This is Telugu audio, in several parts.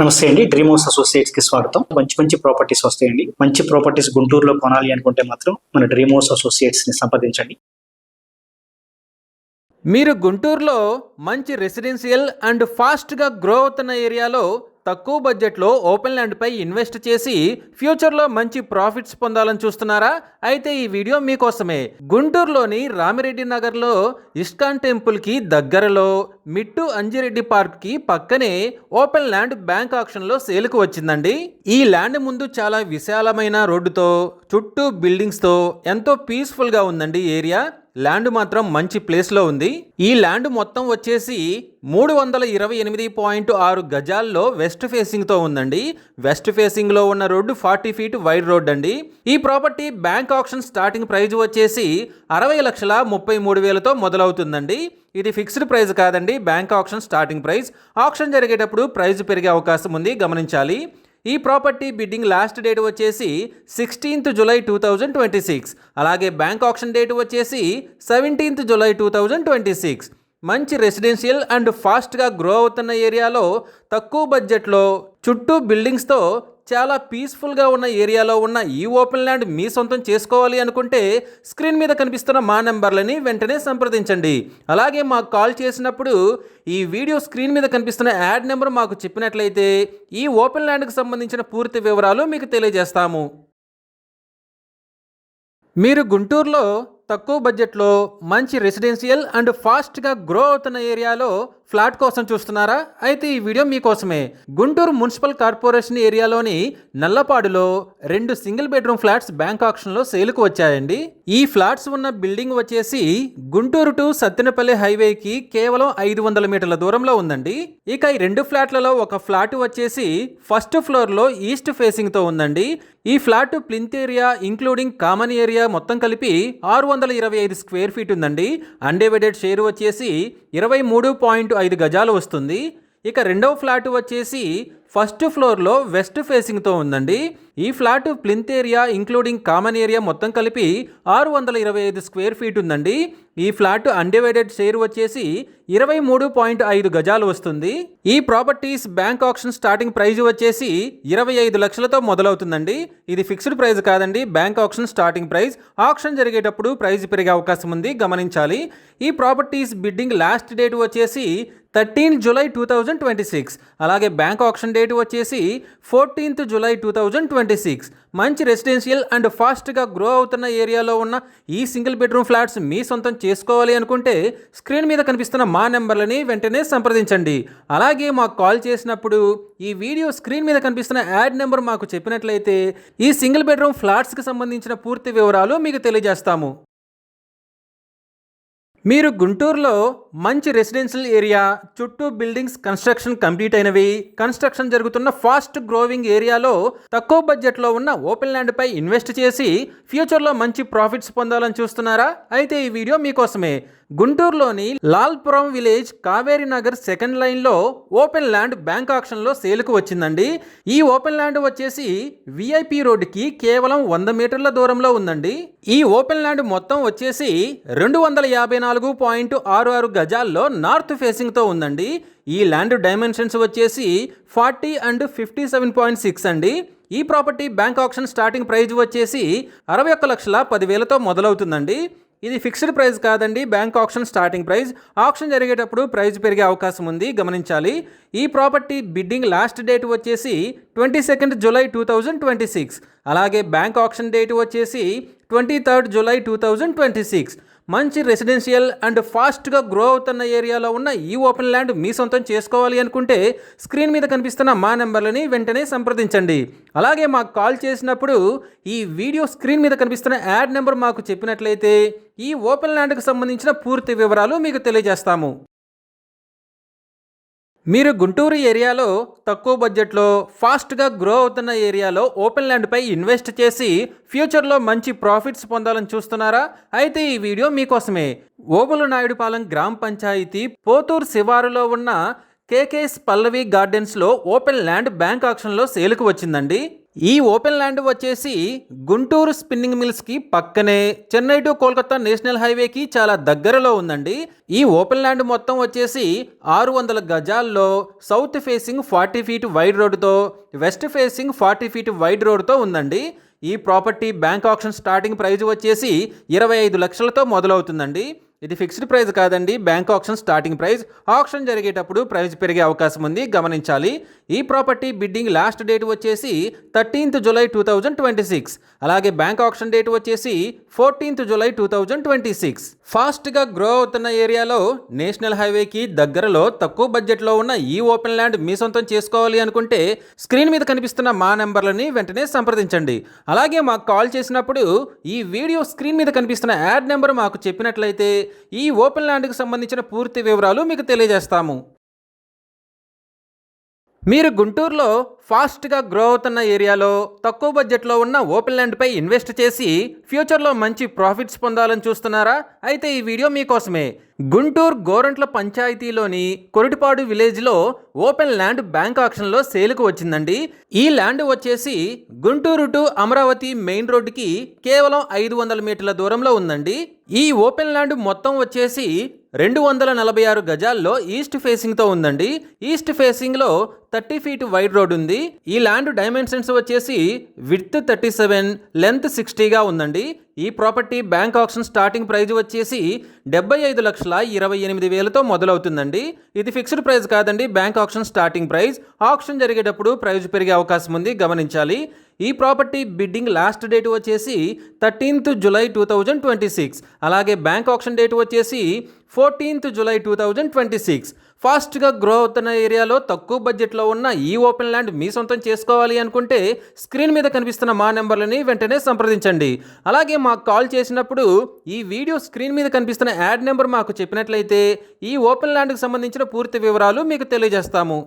నమస్తే అండి. డ్రీమ్ హౌస్ అసోసియేట్స్ కి స్వాగతం. మంచి ప్రాపర్టీస్ వస్తాయండి. మంచి ప్రాపర్టీస్ గుంటూరులో కొనాలి అనుకుంటే మాత్రం మన డ్రీమ్ హౌస్ అసోసియేట్స్ ని సంప్రదించండి. మీరు గుంటూరులో మంచి రెసిడెన్షియల్ అండ్ ఫాస్ట్గా గ్రో అవుతున్న ఏరియాలో తక్కువ బడ్జెట్లో ఓపెన్ ల్యాండ్పై ఇన్వెస్ట్ చేసి ఫ్యూచర్లో మంచి ప్రాఫిట్స్ పొందాలని చూస్తున్నారా? అయితే ఈ వీడియో మీకోసమే. గుంటూరులోని రామిరెడ్డి నగర్లో ఇస్కాన్ టెంపుల్కి దగ్గరలో మిట్టు అంజిరెడ్డి పార్క్కి పక్కనే ఓపెన్ ల్యాండ్ బ్యాంక్ ఆక్షన్లో సేల్కు వచ్చిందండి. ఈ ల్యాండ్ ముందు చాలా విశాలమైన రోడ్డుతో చుట్టూ బిల్డింగ్స్తో ఎంతో పీస్ఫుల్గా ఉందండి ఏరియా. ల్యాండ్ మాత్రం మంచి ప్లేస్లో ఉంది. ఈ ల్యాండ్ మొత్తం వచ్చేసి 328.6 గజాల్లో వెస్ట్ ఫేసింగ్తో ఉందండి. వెస్ట్ ఫేసింగ్లో ఉన్న రోడ్డు 40 ఫీట్ వైడ్ రోడ్ అండి. ఈ property bank auction starting praise వచ్చేసి 60,33,000తో మొదలవుతుందండి. ఇది ఫిక్స్డ్ ప్రైస్ కాదండి, bank auction starting price. Auction జరిగేటప్పుడు ప్రైస్ పెరిగే అవకాశం ఉంది, గమనించాలి. ఈ ప్రాపర్టీ బిడ్డింగ్ లాస్ట్ డేట్ వచ్చేసి 16th జూలై 2026. అలాగే బ్యాంక్ ఆక్షన్ డేట్ వచ్చేసి 17th జూలై 2026. మంచి రెసిడెన్షియల్ అండ్ ఫాస్ట్గా గ్రో అవుతున్న ఏరియాలో తక్కువ బడ్జెట్లో చుట్టూ బిల్డింగ్స్తో చాలా పీస్ఫుల్గా ఉన్న ఏరియాలో ఉన్న ఈ ఓపెన్ ల్యాండ్ మీ సొంతం చేసుకోవాలి అనుకుంటే స్క్రీన్ మీద కనిపిస్తున్న మా నెంబర్లని వెంటనే సంప్రదించండి. అలాగే మాకు కాల్ చేసినప్పుడు ఈ వీడియో స్క్రీన్ మీద కనిపిస్తున్న యాడ్ నెంబర్ మాకు చెప్పినట్లయితే ఈ ఓపెన్ ల్యాండ్కి సంబంధించిన పూర్తి వివరాలు మీకు తెలియజేస్తాము. మీరు గుంటూరులో తక్కువ బడ్జెట్లో మంచి రెసిడెన్షియల్ అండ్ ఫాస్ట్గా గ్రో అవుతున్న ఏరియాలో ఫ్లాట్ కోసం చూస్తున్నారా? అయితే ఈ వీడియో మీకోసమే. గుంటూరు మున్సిపల్ కార్పొరేషన్ ఏరియాలోని నల్లపాడులో 2 సింగిల్ బెడ్రూమ్ ఫ్లాట్స్ బ్యాంక్ ఆక్షన్లో సేల్కు వచ్చాయండి. ఈ ఫ్లాట్స్ ఉన్న బిల్డింగ్ వచ్చేసి గుంటూరు టు సత్తెనపల్లి హైవేకి కేవలం 500 మీటర్ల దూరంలో ఉందండి. ఇక ఈ 2 ఫ్లాట్లలో ఒక ఫ్లాట్ వచ్చేసి ఫస్ట్ ఫ్లోర్లో ఈస్ట్ ఫేసింగ్తో ఉందండి. ఈ flat plinth area including common area మొత్తం కలిపి 625 స్క్వేర్ ఫీట్ ఉందండి. అన్డివైడెడ్ షేర్ వచ్చేసి 23.5 గజాలు వస్తుంది. ఇక రెండవ ఫ్లాట్ వచ్చేసి ఫస్ట్ ఫ్లోర్లో వెస్ట్ ఫేసింగ్తో ఉందండి. ఈ flat plinth area including common area మొత్తం కలిపి 625 స్క్వేర్ ఫీట్ ఉందండి. ఈ ఫ్లాట్ అన్డివైడెడ్ షేర్ వచ్చేసి 23.5 గజాలు వస్తుంది. ఈ properties bank auction starting praise వచ్చేసి 25 లక్షలతో మొదలవుతుందండి. ఇది ఫిక్స్డ్ ప్రైజ్ కాదండి, bank auction starting prize. Auction జరిగేటప్పుడు ప్రైజ్ పెరిగే అవకాశం ఉంది, గమనించాలి. ఈ ప్రాపర్టీస్ బిడ్డింగ్ లాస్ట్ డేట్ వచ్చేసి 13 జూలై 2026. అలాగే బ్యాంక్ ఆక్షన్ డేట్ వచ్చేసి 14th జూలై 2026. మంచి రెసిడెన్షియల్ అండ్ ఫాస్ట్గా గ్రో అవుతున్న ఏరియాలో ఉన్న ఈ సింగిల్ బెడ్రూమ్ ఫ్లాట్స్ మీ సొంతం చేసుకోవాలి అనుకుంటే స్క్రీన్ మీద కనిపిస్తున్న మా నెంబర్లని వెంటనే సంప్రదించండి. అలాగే మాకు కాల్ చేసినప్పుడు ఈ వీడియో స్క్రీన్ మీద కనిపిస్తున్న యాడ్ నెంబర్ మాకు చెప్పినట్లయితే ఈ సింగిల్ బెడ్రూమ్ ఫ్లాట్స్కి సంబంధించిన పూర్తి వివరాలు మీకు తెలియజేస్తాము. మీరు గుంటూరులో మంచి రెసిడెన్షియల్ ఏరియా చుట్టూ బిల్డింగ్స్ కన్స్ట్రక్షన్ కంప్లీట్ అయినవి, కన్స్ట్రక్షన్ జరుగుతున్న ఫాస్ట్ గ్రోవింగ్ ఏరియాలో తక్కువ బడ్జెట్లో ఉన్న ఓపెన్ ల్యాండ్పై ఇన్వెస్ట్ చేసి ఫ్యూచర్లో మంచి ప్రాఫిట్స్ పొందాలని చూస్తున్నారా? అయితే ఈ వీడియో మీకోసమే. గుంటూరులోని లాల్పురం విలేజ్ కావేరీ నగర్ సెకండ్ లైన్లో ఓపెన్ ల్యాండ్ బ్యాంక్ ఆక్షన్లో సేల్కు వచ్చిందండి. ఈ ఓపెన్ ల్యాండ్ వచ్చేసి విఐపి రోడ్డుకి కేవలం 100 మీటర్ల దూరంలో ఉందండి. ఈ ఓపెన్ ల్యాండ్ మొత్తం వచ్చేసి 254.66 గజాల్లో నార్త్ ఫేసింగ్తో ఉందండి. ఈ ల్యాండ్ డైమెన్షన్స్ వచ్చేసి 40 and 57.6 అండి. ఈ property bank auction starting praise వచ్చేసి 61,10,000తో మొదలవుతుందండి. ఇది ఫిక్స్డ్ ప్రైస్ కాదండి, bank auction starting price. Auction జరిగేటప్పుడు ప్రైస్ పెరిగే అవకాశం ఉంది, గమనించాలి. ఈ ప్రాపర్టీ బిడ్డింగ్ లాస్ట్ డేట్ వచ్చేసి 22nd జూలై 2026. అలాగే బ్యాంక్ ఆక్షన్ డేట్ వచ్చేసి 23rd జూలై 2026. మంచి రెసిడెన్షియల్ అండ్ ఫాస్ట్గా గ్రో అవుతున్న ఏరియాలో ఉన్న ఈ ఓపెన్ ల్యాండ్ మీ సొంతం చేసుకోవాలి అనుకుంటే స్క్రీన్ మీద కనిపిస్తున్న మా నెంబర్లని వెంటనే సంప్రదించండి. అలాగే మాకు కాల్ చేసినప్పుడు ఈ వీడియో స్క్రీన్ మీద కనిపిస్తున్న యాడ్ నెంబర్ మాకు చెప్పినట్లయితే ఈ ఓపెన్ ల్యాండ్కి సంబంధించిన పూర్తి వివరాలు మీకు తెలియజేస్తాము. మీరు గుంటూరు ఏరియాలో తక్కువ బడ్జెట్లో ఫాస్ట్గా గ్రో అవుతున్న ఏరియాలో ఓపెన్ ల్యాండ్పై ఇన్వెస్ట్ చేసి ఫ్యూచర్లో మంచి ప్రాఫిట్స్ పొందాలని చూస్తున్నారా? అయితే ఈ వీడియో మీకోసమే. ఓబులు నాయుడుపాలెం గ్రామ పంచాయతీ పోతూరు శివారులో ఉన్న కేకేఎస్ పల్లవి గార్డెన్స్లో ఓపెన్ ల్యాండ్ బ్యాంక్ ఆక్షన్లో సేల్కు వచ్చిందండి. ఈ ఓపెన్ ల్యాండ్ వచ్చేసి గుంటూరు స్పిన్నింగ్ మిల్స్కి పక్కనే చెన్నై టు కోల్కతా నేషనల్ హైవేకి చాలా దగ్గరలో ఉందండి. ఈ ఓపెన్ ల్యాండ్ మొత్తం వచ్చేసి 600 గజాల్లో సౌత్ ఫేసింగ్ 40 ఫీట్ వైడ్ రోడ్డుతో, వెస్ట్ ఫేసింగ్ 40 ఫీట్ వైడ్ రోడ్డుతో ఉందండి. ఈ property bank auction starting price వచ్చేసి 25 లక్షలతో మొదలవుతుందండి. ఇది ఫిక్స్డ్ ప్రైస్ కాదండి, bank auction starting price. Auction జరిగేటప్పుడు ప్రైస్ పెరిగే అవకాశం ఉంది, గమనించాలి. ఈ ప్రాపర్టీ బిడ్డింగ్ లాస్ట్ డేట్ వచ్చేసి 13th జూలై 2026. అలాగే బ్యాంక్ ఆక్షన్ డేట్ వచ్చేసి 14th జూలై 2026. ఫాస్ట్గా గ్రో అవుతున్న ఏరియాలో నేషనల్ హైవేకి దగ్గరలో తక్కువ బడ్జెట్లో ఉన్న ఈ ఓపెన్ ల్యాండ్ మీ సొంతం చేసుకోవాలి అనుకుంటే స్క్రీన్ మీద కనిపిస్తున్న మా నెంబర్లని వెంటనే సంప్రదించండి. అలాగే మాకు కాల్ చేసినప్పుడు ఈ వీడియో స్క్రీన్ మీద కనిపిస్తున్న యాడ్ నెంబర్ మాకు చెప్పినట్లయితే ఈ ఓపెన్ ల్యాండ్కి సంబంధించిన పూర్తి వివరాలు మీకు తెలియజేస్తాము. మీరు గుంటూరులో ఫాస్ట్గా గ్రో అవుతున్న ఏరియాలో తక్కువ బడ్జెట్లో ఉన్న ఓపెన్ ల్యాండ్పై ఇన్వెస్ట్ చేసి ఫ్యూచర్లో మంచి ప్రాఫిట్స్ పొందాలని చూస్తున్నారా? అయితే ఈ వీడియో మీకోసమే. గుంటూరు గోరంట్ల పంచాయతీలోని కొరిటిపాడు విలేజ్లో ఓపెన్ ల్యాండ్ బ్యాంక్ ఆక్షన్లో సేల్కు వచ్చిందండి. ఈ ల్యాండ్ వచ్చేసి గుంటూరు టు అమరావతి మెయిన్ రోడ్డుకి కేవలం 500 మీటర్ల దూరంలో ఉందండి. ఈ ఓపెన్ ల్యాండ్ మొత్తం వచ్చేసి 246 గజాల్లో ఈస్ట్ ఫేసింగ్తో ఉందండి. ఈస్ట్ ఫేసింగ్లో 30 ఫీట్ వైడ్ రోడ్ ఉంది. ఈ ల్యాండ్ డైమెన్షన్స్ వచ్చేసి విడ్త్ 37, లెంత్ 60గా ఉందండి. ఈ property bank auction starting price వచ్చేసి 75,28,000తో మొదలవుతుందండి. ఇది ఫిక్స్డ్ ప్రైస్ కాదండి, bank auction starting price. Auction జరిగేటప్పుడు ప్రైస్ పెరిగే అవకాశం ఉంది, గమనించాలి. ఈ ప్రాపర్టీ బిడ్డింగ్ లాస్ట్ డేట్ వచ్చేసి 13th జూలై 2026. అలాగే బ్యాంక్ ఆక్షన్ డేట్ వచ్చేసి 14th జూలై 2026. ఫాస్ట్గా గ్రో అవుతున్న ఏరియాలో తక్కువ బడ్జెట్లో ఉన్న ఈ ఓపెన్ ల్యాండ్ మీ సొంతం చేసుకోవాలి అనుకుంటే స్క్రీన్ మీద కనిపిస్తున్న మా నెంబర్లని వెంటనే సంప్రదించండి. అలాగే మాకు కాల్ చేసినప్పుడు ఈ వీడియో స్క్రీన్ మీద కనిపిస్తున్న యాడ్ నెంబర్ మాకు చెప్పినట్లయితే ఈ ఓపెన్ ల్యాండ్కి సంబంధించిన పూర్తి వివరాలు మీకు తెలియజేస్తాము.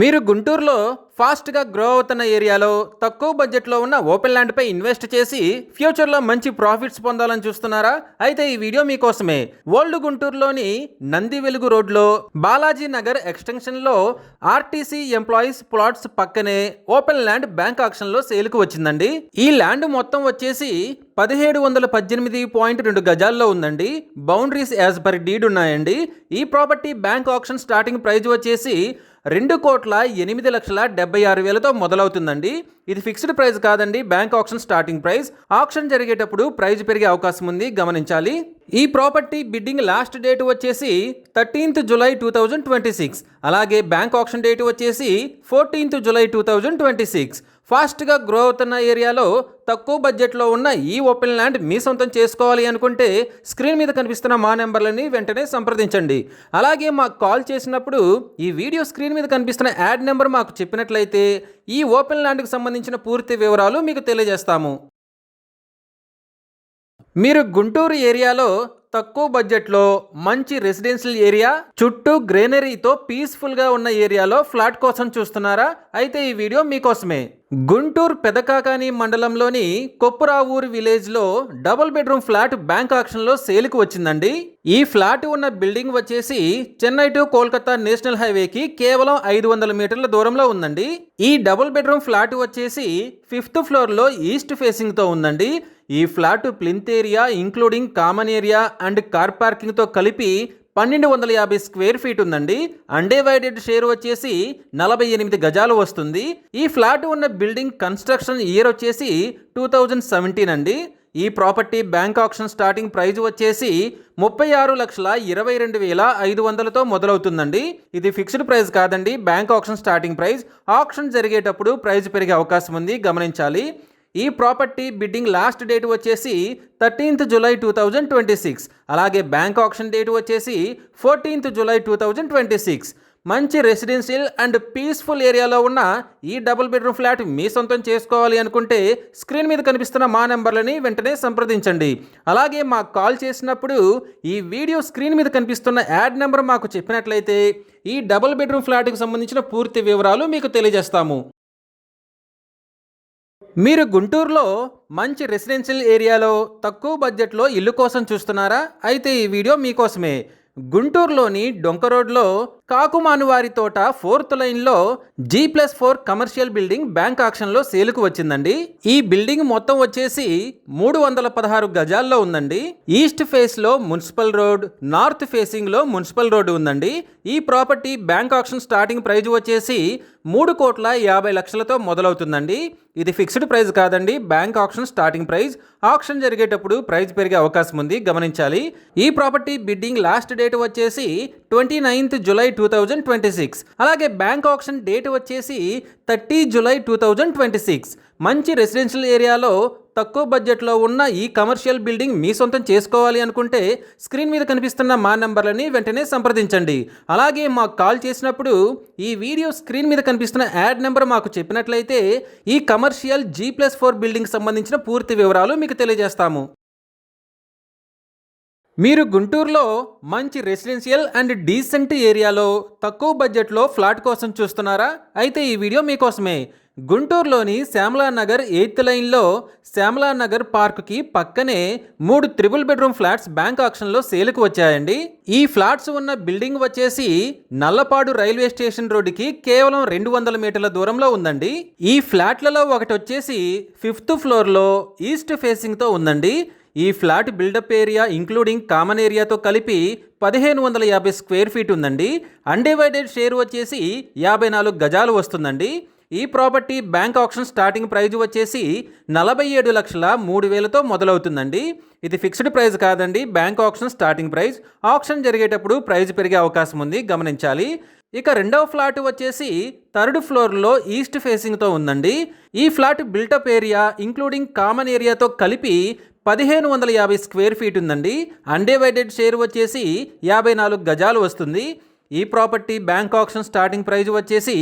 మీరు గుంటూరులో ఫాస్ట్గా గ్రో అవుతున్న ఏరియాలో తక్కువ బడ్జెట్లో ఉన్న ఓపెన్ ల్యాండ్పై ఇన్వెస్ట్ చేసి ఫ్యూచర్లో మంచి ప్రాఫిట్స్ పొందాలని చూస్తున్నారా? అయితే ఈ వీడియో మీకోసమే. ఓల్డ్ గుంటూరులోని నంది వెలుగు రోడ్లో బాలాజీ నగర్ ఎక్స్టెన్షన్లో ఆర్టీసీ ఎంప్లాయీస్ ప్లాట్స్ పక్కనే ఓపెన్ ల్యాండ్ బ్యాంక్ ఆక్షన్లో సేల్కు వచ్చిందండి. ఈ ల్యాండ్ మొత్తం వచ్చేసి 1718.2 గజాల్లో ఉందండి. బౌండరీస్ యాజ్ పర్ డీడ్ ఉన్నాయండి. ఈ property bank auction starting price వచ్చేసి 2,08,76,000తో మొదలవుతుందండి. ఇది ఫిక్స్డ్ ప్రైస్ కాదండి, bank auction starting price. Auction జరిగేటప్పుడు ప్రైస్ పెరిగే అవకాశం ఉంది, గమనించాలి. ఈ ప్రాపర్టీ బిడ్డింగ్ లాస్ట్ డేట్ వచ్చేసి 13th జూలై 2026. అలాగే బ్యాంక్ ఆక్షన్ డేట్ వచ్చేసి 14th జూలై 2026. ఫాస్ట్గా గ్రో అవుతున్న ఏరియాలో తక్కువ బడ్జెట్లో ఉన్న ఈ ఓపెన్ ల్యాండ్ మీ సొంతం చేసుకోవాలి అనుకుంటే స్క్రీన్ మీద కనిపిస్తున్న మా నెంబర్లని వెంటనే సంప్రదించండి. అలాగే మాకు కాల్ చేసినప్పుడు ఈ వీడియో స్క్రీన్ మీద కనిపిస్తున్న యాడ్ నెంబర్ మాకు చెప్పినట్లయితే ఈ ఓపెన్ ల్యాండ్కి సంబంధించిన పూర్తి వివరాలు మీకు తెలియజేస్తాము. మీరు గుంటూరు ఏరియాలో తక్కువ బడ్జెట్లో మంచి రెసిడెన్షియల్ ఏరియా చుట్టూ గ్రీనరీతో పీస్ఫుల్గా ఉన్న ఏరియాలో ఫ్లాట్ కోసం చూస్తున్నారా? అయితే ఈ వీడియో మీకోసమే. గుంటూరు పెదకాకాని మండలంలోని కొప్పురావూరు విలేజ్లో డబుల్ బెడ్రూమ్ ఫ్లాట్ బ్యాంక్ ఆక్షన్లో సేల్కు వచ్చిందండి. ఈ ఫ్లాట్ ఉన్న బిల్డింగ్ వచ్చేసి చెన్నై టు కోల్కతా నేషనల్ హైవేకి కేవలం 500 మీటర్ల దూరంలో ఉందండి. ఈ డబుల్ బెడ్రూమ్ ఫ్లాట్ వచ్చేసి 5th ఫ్లోర్లో ఈస్ట్ ఫేసింగ్తో ఉందండి. ఈ flat plinth area including common area and car పార్కింగ్తో కలిపి 1250 స్క్వేర్ ఫీట్ ఉందండి. అన్డివైడెడ్ షేర్ వచ్చేసి 48 గజాలు వస్తుంది. ఈ ఫ్లాట్ ఉన్న బిల్డింగ్ కన్స్ట్రక్షన్ ఇయర్ వచ్చేసి 2017 అండి. ఈ property bank auction starting price వచ్చేసి 36,22,500తో మొదలవుతుందండి. ఇది ఫిక్స్డ్ ప్రైస్ కాదండి, bank auction starting price. Auction జరిగేటప్పుడు ప్రైస్ పెరిగే అవకాశం ఉంది, గమనించాలి. ఈ ప్రాపర్టీ బిడ్డింగ్ లాస్ట్ డేట్ వచ్చేసి 13th జూలై 2026. అలాగే బ్యాంక్ ఆక్షన్ డేట్ వచ్చేసి 14th జూలై 2026. మంచి రెసిడెన్షియల్ అండ్ పీస్ఫుల్ ఏరియాలో ఉన్న ఈ డబుల్ బెడ్రూమ్ ఫ్లాట్ మీ సొంతం చేసుకోవాలి అనుకుంటే స్క్రీన్ మీద కనిపిస్తున్న మా నెంబర్లని వెంటనే సంప్రదించండి. అలాగే మాకు కాల్ చేసినప్పుడు ఈ వీడియో స్క్రీన్ మీద కనిపిస్తున్న యాడ్ నెంబర్ మాకు చెప్పినట్లయితే ఈ డబుల్ బెడ్రూమ్ ఫ్లాట్కి సంబంధించిన పూర్తి వివరాలు మీకు తెలియజేస్తాము. మీరు గుంటూరులో మంచి రెసిడెన్షియల్ ఏరియాలో తక్కువ బడ్జెట్లో ఇల్లు కోసం చూస్తున్నారా? అయితే ఈ వీడియో మీకోసమే. గుంటూరులోని డొంక రోడ్లో కాకుమానువారి తోట 4th లైన్లో G+4 కమర్షియల్ బిల్డింగ్ బ్యాంక్ ఆక్షన్లో సేలుకు వచ్చిందండి. ఈ బిల్డింగ్ మొత్తం వచ్చేసి 316 గజాల్లో ఉందండి. ఈస్ట్ ఫేస్లో మున్సిపల్ రోడ్, నార్త్ ఫేసింగ్లో మున్సిపల్ రోడ్ ఉందండి. ఈ property bank auction starting praise వచ్చేసి 3,50,00,000తో మొదలవుతుందండి. ఇది ఫిక్స్డ్ ప్రైస్ కాదండి, bank auction starting price. Auction జరిగేటప్పుడు ప్రైస్ పెరిగే అవకాశం ఉంది, గమనించాలి. ఈ ప్రాపర్టీ బిడ్డింగ్ లాస్ట్ డేట్ వచ్చేసి 29th జూలై 2026. అలాగే బ్యాంక్ ఆక్షన్ డేట్ వచ్చేసి 30 జూలై 2026. మంచి రెసిడెన్షియల్ ఏరియాలో తక్కువ బడ్జెట్లో ఉన్న ఈ కమర్షియల్ బిల్డింగ్ మీ సొంతం చేసుకోవాలి అనుకుంటే స్క్రీన్ మీద కనిపిస్తున్న మా నెంబర్లని వెంటనే సంప్రదించండి. అలాగే మాకు కాల్ చేసినప్పుడు ఈ వీడియో స్క్రీన్ మీద కనిపిస్తున్న యాడ్ నెంబర్ మాకు చెప్పినట్లయితే ఈ కమర్షియల్ G+4 బిల్డింగ్ సంబంధించిన పూర్తి వివరాలు మీకు తెలియజేస్తాము. మీరు గుంటూరులో మంచి రెసిడెన్షియల్ అండ్ డీసెంట్ ఏరియాలో తక్కువ బడ్జెట్లో ఫ్లాట్ కోసం చూస్తున్నారా? అయితే ఈ వీడియో మీకోసమే. గుంటూరులోని శ్యామలా నగర్ 8th లైన్లో శ్యామలా నగర్ పార్క్కి పక్కనే 3 త్రిబుల్ బెడ్రూమ్ ఫ్లాట్స్ బ్యాంక్ ఆక్షన్లో సేల్కు వచ్చాయండి. ఈ ఫ్లాట్స్ ఉన్న బిల్డింగ్ వచ్చేసి నల్లపాడు రైల్వే స్టేషన్ రోడ్డుకి కేవలం 200 మీటర్ల దూరంలో ఉందండి. ఈ ఫ్లాట్లలో ఒకటి వచ్చేసి 5th ఫ్లోర్లో ఈస్ట్ ఫేసింగ్తో ఉందండి. ఈ flat built up area including common ఏరియాతో కలిపి 1550 స్క్వేర్ ఫీట్ ఉందండి. అన్డివైడెడ్ షేర్ వచ్చేసి 54 గజాలు వస్తుందండి. ఈ property bank auction starting praise వచ్చేసి 47,03,000తో మొదలవుతుందండి. ఇది ఫిక్స్డ్ ప్రైస్ కాదండి, bank auction starting price. Auction జరిగేటప్పుడు ప్రైస్ పెరిగే అవకాశం ఉంది, గమనించాలి. ఇక రెండవ ఫ్లాట్ వచ్చేసి 3rd ఫ్లోర్లో ఈస్ట్ ఫేసింగ్తో ఉందండి. ఈ flat built up area including common ఏరియాతో కలిపి 1550 స్క్వేర్ ఫీట్ ఉందండి. అన్డివైడెడ్ షేర్ వచ్చేసి 54 గజాలు వస్తుంది. ఈ property bank auction starting praise వచ్చేసి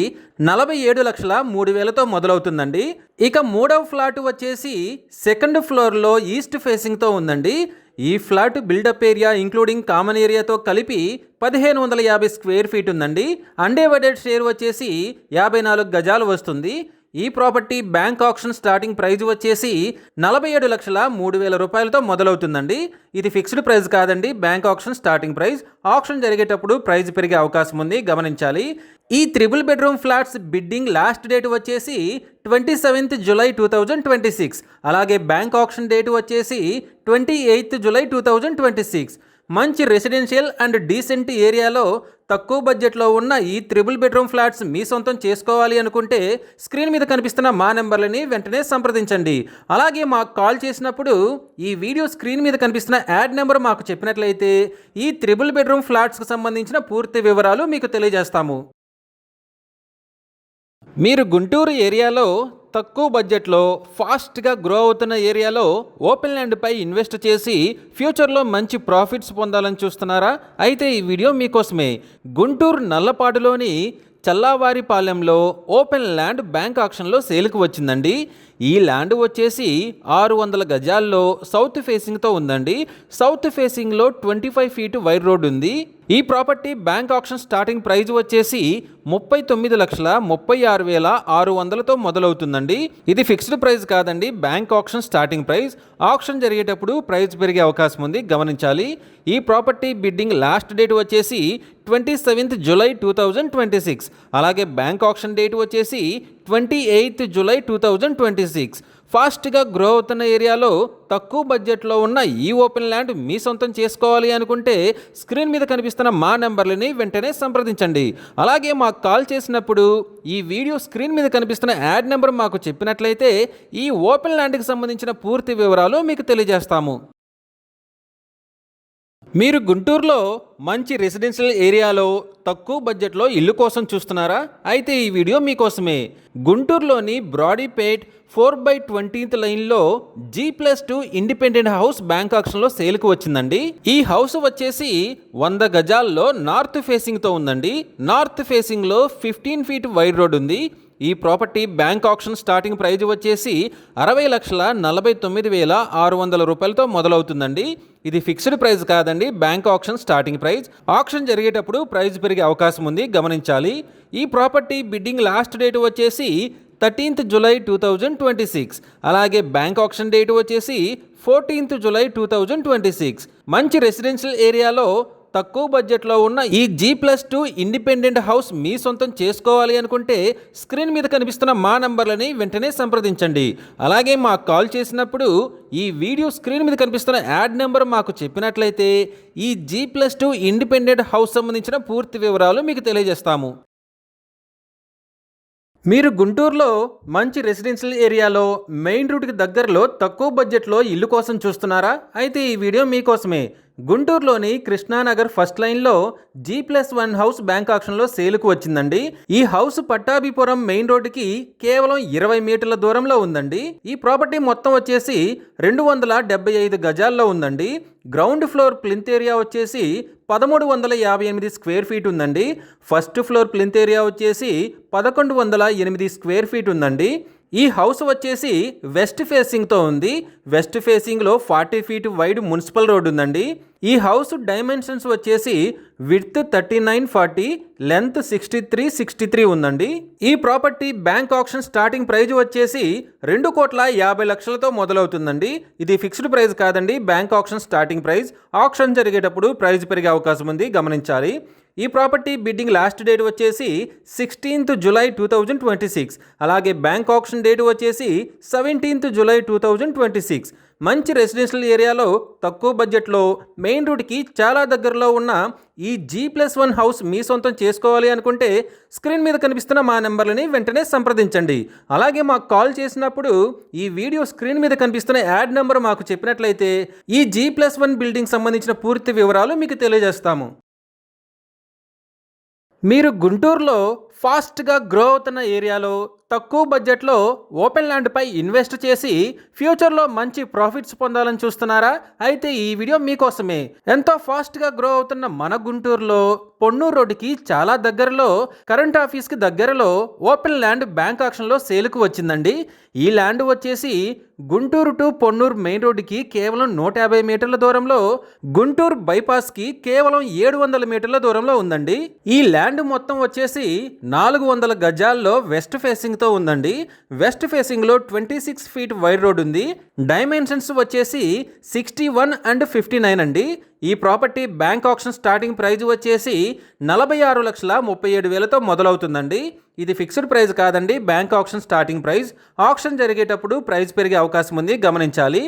47,03,000తో మొదలవుతుందండి. ఇక మూడవ ఫ్లాట్ వచ్చేసి 2nd ఫ్లోర్లో ఈస్ట్ ఫేసింగ్తో ఉందండి. ఈ flat built up area including common ఏరియాతో కలిపి 1550 స్క్వేర్ ఫీట్ ఉందండి. అన్డివైడెడ్ షేర్ వచ్చేసి 54 గజాలు వస్తుంది. ఈ property bank auction starting praise వచ్చేసి 47,03,000 రూపాయలతో మొదలవుతుందండి. ఇది ఫిక్స్డ్ ప్రైస్ కాదండి, bank auction starting price. Auction జరిగేటప్పుడు ప్రైస్ పెరిగే అవకాశం ఉంది, గమనించాలి. ఈ triple bedroom flats bidding last date వచ్చేసి 27th జూలై 2026. అలాగే బ్యాంక్ ఆక్షన్ డేట్ వచ్చేసి 28th జూలై 2026. మంచి రెసిడెన్షియల్ అండ్ డీసెంట్ ఏరియాలో తక్కువ బడ్జెట్లో ఉన్న ఈ త్రిబుల్ బెడ్రూమ్ ఫ్లాట్స్ మీ సొంతం చేసుకోవాలి అనుకుంటే స్క్రీన్ మీద కనిపిస్తున్న మా నెంబర్లని వెంటనే సంప్రదించండి. అలాగే మాకు కాల్ చేసినప్పుడు ఈ వీడియో స్క్రీన్ మీద కనిపిస్తున్న యాడ్ నెంబర్ మాకు చెప్పినట్లయితే ఈ త్రిబుల్ బెడ్రూమ్ ఫ్లాట్స్కి సంబంధించిన పూర్తి వివరాలు మీకు తెలియజేస్తాము. మీరు గుంటూరు ఏరియాలో తక్కువ బడ్జెట్లో ఫాస్ట్గా గ్రో అవుతున్న ఏరియాలో ఓపెన్ ల్యాండ్పై ఇన్వెస్ట్ చేసి ఫ్యూచర్లో మంచి ప్రాఫిట్స్ పొందాలని చూస్తున్నారా? అయితే ఈ వీడియో మీకోసమే. గుంటూరు నల్లపాడులోని చల్లావారిపాలెంలో ఓపెన్ ల్యాండ్ బ్యాంక్ ఆక్షన్లో సేల్కి వచ్చిందండి. ఈ ల్యాండ్ వచ్చేసి 600 గజాల్లో సౌత్ ఫేసింగ్తో ఉందండి. సౌత్ ఫేసింగ్లో 25 ఫీట్ వైడ్ రోడ్ ఉంది. ఈ property bank auction starting praise వచ్చేసి 39,36,600తో మొదలవుతుందండి. ఇది ఫిక్స్డ్ ప్రైస్ కాదండి, bank auction starting price. Auction జరిగేటప్పుడు ప్రైస్ పెరిగే అవకాశం ఉంది, గమనించాలి. ఈ ప్రాపర్టీ బిడ్డింగ్ లాస్ట్ డేట్ వచ్చేసి 27th జూలై 2026. అలాగే బ్యాంక్ ఆక్షన్ డేట్ వచ్చేసి 28th జూలై 2026. ఫాస్ట్గా గ్రో అవుతున్న ఏరియాలో తక్కువ బడ్జెట్లో ఉన్న ఈ ఓపెన్ ల్యాండ్ మీ సొంతం చేసుకోవాలి అనుకుంటే స్క్రీన్ మీద కనిపిస్తున్న మా నెంబర్లని వెంటనే సంప్రదించండి. అలాగే మాకు కాల్ చేసినప్పుడు ఈ వీడియో స్క్రీన్ మీద కనిపిస్తున్న యాడ్ నెంబర్ మాకు చెప్పినట్లయితే ఈ ఓపెన్ ల్యాండ్కి సంబంధించిన పూర్తి వివరాలు మీకు తెలియజేస్తాము. మీరు గుంటూరులో మంచి రెసిడెన్షియల్ ఏరియాలో తక్కువ బడ్జెట్లో ఇల్లు కోసం చూస్తున్నారా? అయితే ఈ వీడియో మీకోసమే. గుంటూరులోని బ్రాడీపేట్ 4/20th లైన్లో G+2 ఇండిపెండెంట్ హౌస్ బ్యాంక్ ఆక్షన్లో సేల్కి వచ్చిందండి. ఈ హౌస్ వచ్చేసి 100 గజాల్లో నార్త్ ఫేసింగ్తో ఉందండి. నార్త్ ఫేసింగ్లో 15 ఫీట్ వైడ్ రోడ్ ఉంది. ఈ property bank auction starting praise వచ్చేసి 60,49,600 రూపాయలతో మొదలవుతుందండి. ఇది ఫిక్స్డ్ ప్రైస్ కాదండి, bank auction starting price. Auction జరిగేటప్పుడు ప్రైస్ పెరిగే అవకాశం ఉంది, గమనించాలి. ఈ ప్రాపర్టీ బిడ్డింగ్ లాస్ట్ డేట్ వచ్చేసి 13th జూలై 2026. అలాగే బ్యాంక్ ఆక్షన్ డేట్ వచ్చేసి 14th జూలై 2026. మంచి రెసిడెన్షియల్ ఏరియాలో తక్కువ బడ్జెట్లో ఉన్న ఈ G+2 ఇండిపెండెంట్ హౌస్ మీ సొంతం చేసుకోవాలి అనుకుంటే స్క్రీన్ మీద కనిపిస్తున్న మా నంబర్లని వెంటనే సంప్రదించండి. అలాగే మాకు కాల్ చేసినప్పుడు ఈ వీడియో స్క్రీన్ మీద కనిపిస్తున్న యాడ్ నెంబర్ మాకు చెప్పినట్లయితే ఈ G+2 ఇండిపెండెంట్ హౌస్ సంబంధించిన పూర్తి వివరాలు మీకు తెలియజేస్తాము. మీరు గుంటూరులో మంచి రెసిడెన్షియల్ ఏరియాలో మెయిన్ రూట్కి దగ్గరలో తక్కువ బడ్జెట్లో ఇల్లు కోసం చూస్తున్నారా? అయితే ఈ వీడియో మీకోసమే. గుంటూరులోని కృష్ణానగర్ ఫస్ట్ లైన్లో G+1 హౌస్ బ్యాంక్ ఆక్షన్లో సేలుకు వచ్చిందండి. ఈ హౌస్ పట్టాభిపురం మెయిన్ రోడ్డుకి కేవలం 20 మీటర్ల దూరంలో ఉందండి. ఈ ప్రాపర్టీ మొత్తం వచ్చేసి 275 గజాల్లో ఉందండి. గ్రౌండ్ ఫ్లోర్ ప్లింత్ ఏరియా వచ్చేసి 1358 స్క్వేర్ ఫీట్ ఉందండి. ఫస్ట్ ఫ్లోర్ ప్లింత్ ఏరియా వచ్చేసి 1108 స్క్వేర్ ఫీట్ ఉందండి. ఈ హౌస్ వచ్చేసి వెస్ట్ ఫేసింగ్తో ఉంది. వెస్ట్ ఫేసింగ్లో 40 ఫీట్ వైడ్ మున్సిపల్ రోడ్ ఉందండి. ఈ హౌస్ డైమెన్షన్స్ వచ్చేసి విడ్త్ 3940, లెంత్ 6363 ఉందండి. ఈ property bank auction starting praise వచ్చేసి 2,50,00,000తో మొదలవుతుందండి. ఇది ఫిక్స్డ్ ప్రైస్ కాదండి, bank auction starting price. Auction జరిగేటప్పుడు ప్రైస్ పెరిగే అవకాశం ఉంది, గమనించాలి. ఈ ప్రాపర్టీ బిడ్డింగ్ లాస్ట్ డేట్ వచ్చేసి 16th జూలై 2026. అలాగే బ్యాంక్ ఆక్షన్ డేట్ వచ్చేసి 17th జూలై 2026. మంచి రెసిడెన్షియల్ ఏరియాలో తక్కువ బడ్జెట్లో మెయిన్ రోడ్కి చాలా దగ్గరలో ఉన్న ఈ G+1 హౌస్ మీ సొంతం చేసుకోవాలి అనుకుంటే స్క్రీన్ మీద కనిపిస్తున్న మా నెంబర్లని వెంటనే సంప్రదించండి. అలాగే మాకు కాల్ చేసినప్పుడు ఈ వీడియో స్క్రీన్ మీద కనిపిస్తున్న యాడ్ నెంబర్ మాకు చెప్పినట్లయితే ఈ G+1 బిల్డింగ్ సంబంధించిన పూర్తి వివరాలు మీకు తెలియజేస్తాము. మీరు గుంటూరులో ఫాస్ట్గా గ్రో అవుతున్న ఏరియాలో తక్కువ బడ్జెట్లో ఓపెన్ ల్యాండ్పై ఇన్వెస్ట్ చేసి ఫ్యూచర్లో మంచి ప్రాఫిట్స్ పొందాలని చూస్తున్నారా? అయితే ఈ వీడియో మీకోసమే. ఎంతో ఫాస్ట్గా గ్రో అవుతున్న మన గుంటూరులో పొన్నూరు రోడ్డుకి చాలా దగ్గరలో కరెంట్ ఆఫీస్కి దగ్గరలో ఓపెన్ ల్యాండ్ బ్యాంక్ ఆక్షన్లో సేలుకు వచ్చిందండి. ఈ ల్యాండ్ వచ్చేసి గుంటూరు టు పొన్నూరు మెయిన్ రోడ్డుకి కేవలం 150 మీటర్ల దూరంలో, గుంటూరు బైపాస్కి కేవలం 700 మీటర్ల దూరంలో ఉందండి. ఈ ల్యాండ్ మొత్తం వచ్చేసి 400 గజాల్లో వెస్ట్ ఫేసింగ్తో ఉందండి. వెస్ట్ ఫేసింగ్లో 26 ఫీట్ వైడ్ రోడ్ ఉంది. డైమెన్షన్స్ వచ్చేసి 61 and 59 అండి. ఈ property bank auction starting praise వచ్చేసి 46,37,000తో మొదలవుతుందండి. ఇది ఫిక్స్డ్ ప్రైస్ కాదండి, bank auction starting price. Auction జరిగేటప్పుడు ప్రైస్ పెరిగే అవకాశం ఉంది, గమనించాలి.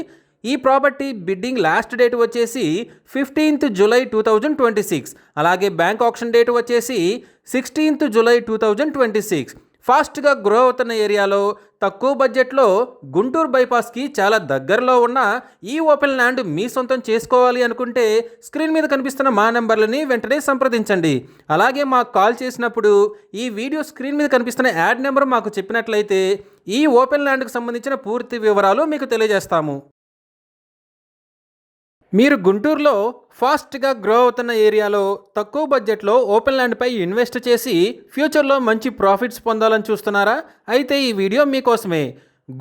ఈ ప్రాపర్టీ బిడ్డింగ్ లాస్ట్ డేట్ వచ్చేసి 15th జూలై 2026. అలాగే బ్యాంక్ ఆక్షన్ డేట్ వచ్చేసి 16th జూలై 2026. ఫాస్ట్గా గ్రో అవుతున్న ఏరియాలో తక్కువ బడ్జెట్లో గుంటూరు బైపాస్కి చాలా దగ్గరలో ఉన్న ఈ ఓపెన్ ల్యాండ్ మీ సొంతం చేసుకోవాలి అనుకుంటే స్క్రీన్ మీద కనిపిస్తున్న మా నెంబర్లని వెంటనే సంప్రదించండి. అలాగే మాకు కాల్ చేసినప్పుడు ఈ వీడియో స్క్రీన్ మీద కనిపిస్తున్న యాడ్ నెంబర్ మాకు చెప్పినట్లయితే ఈ ఓపెన్ ల్యాండ్కి సంబంధించిన పూర్తి వివరాలు మీకు తెలియజేస్తాము. మీరు గుంటూరులో ఫాస్ట్గా గ్రో అవుతున్న ఏరియాలో తక్కువ బడ్జెట్లో ఓపెన్ ల్యాండ్పై ఇన్వెస్ట్ చేసి ఫ్యూచర్లో మంచి ప్రాఫిట్స్ పొందాలని చూస్తున్నారా? అయితే ఈ వీడియో మీకోసమే.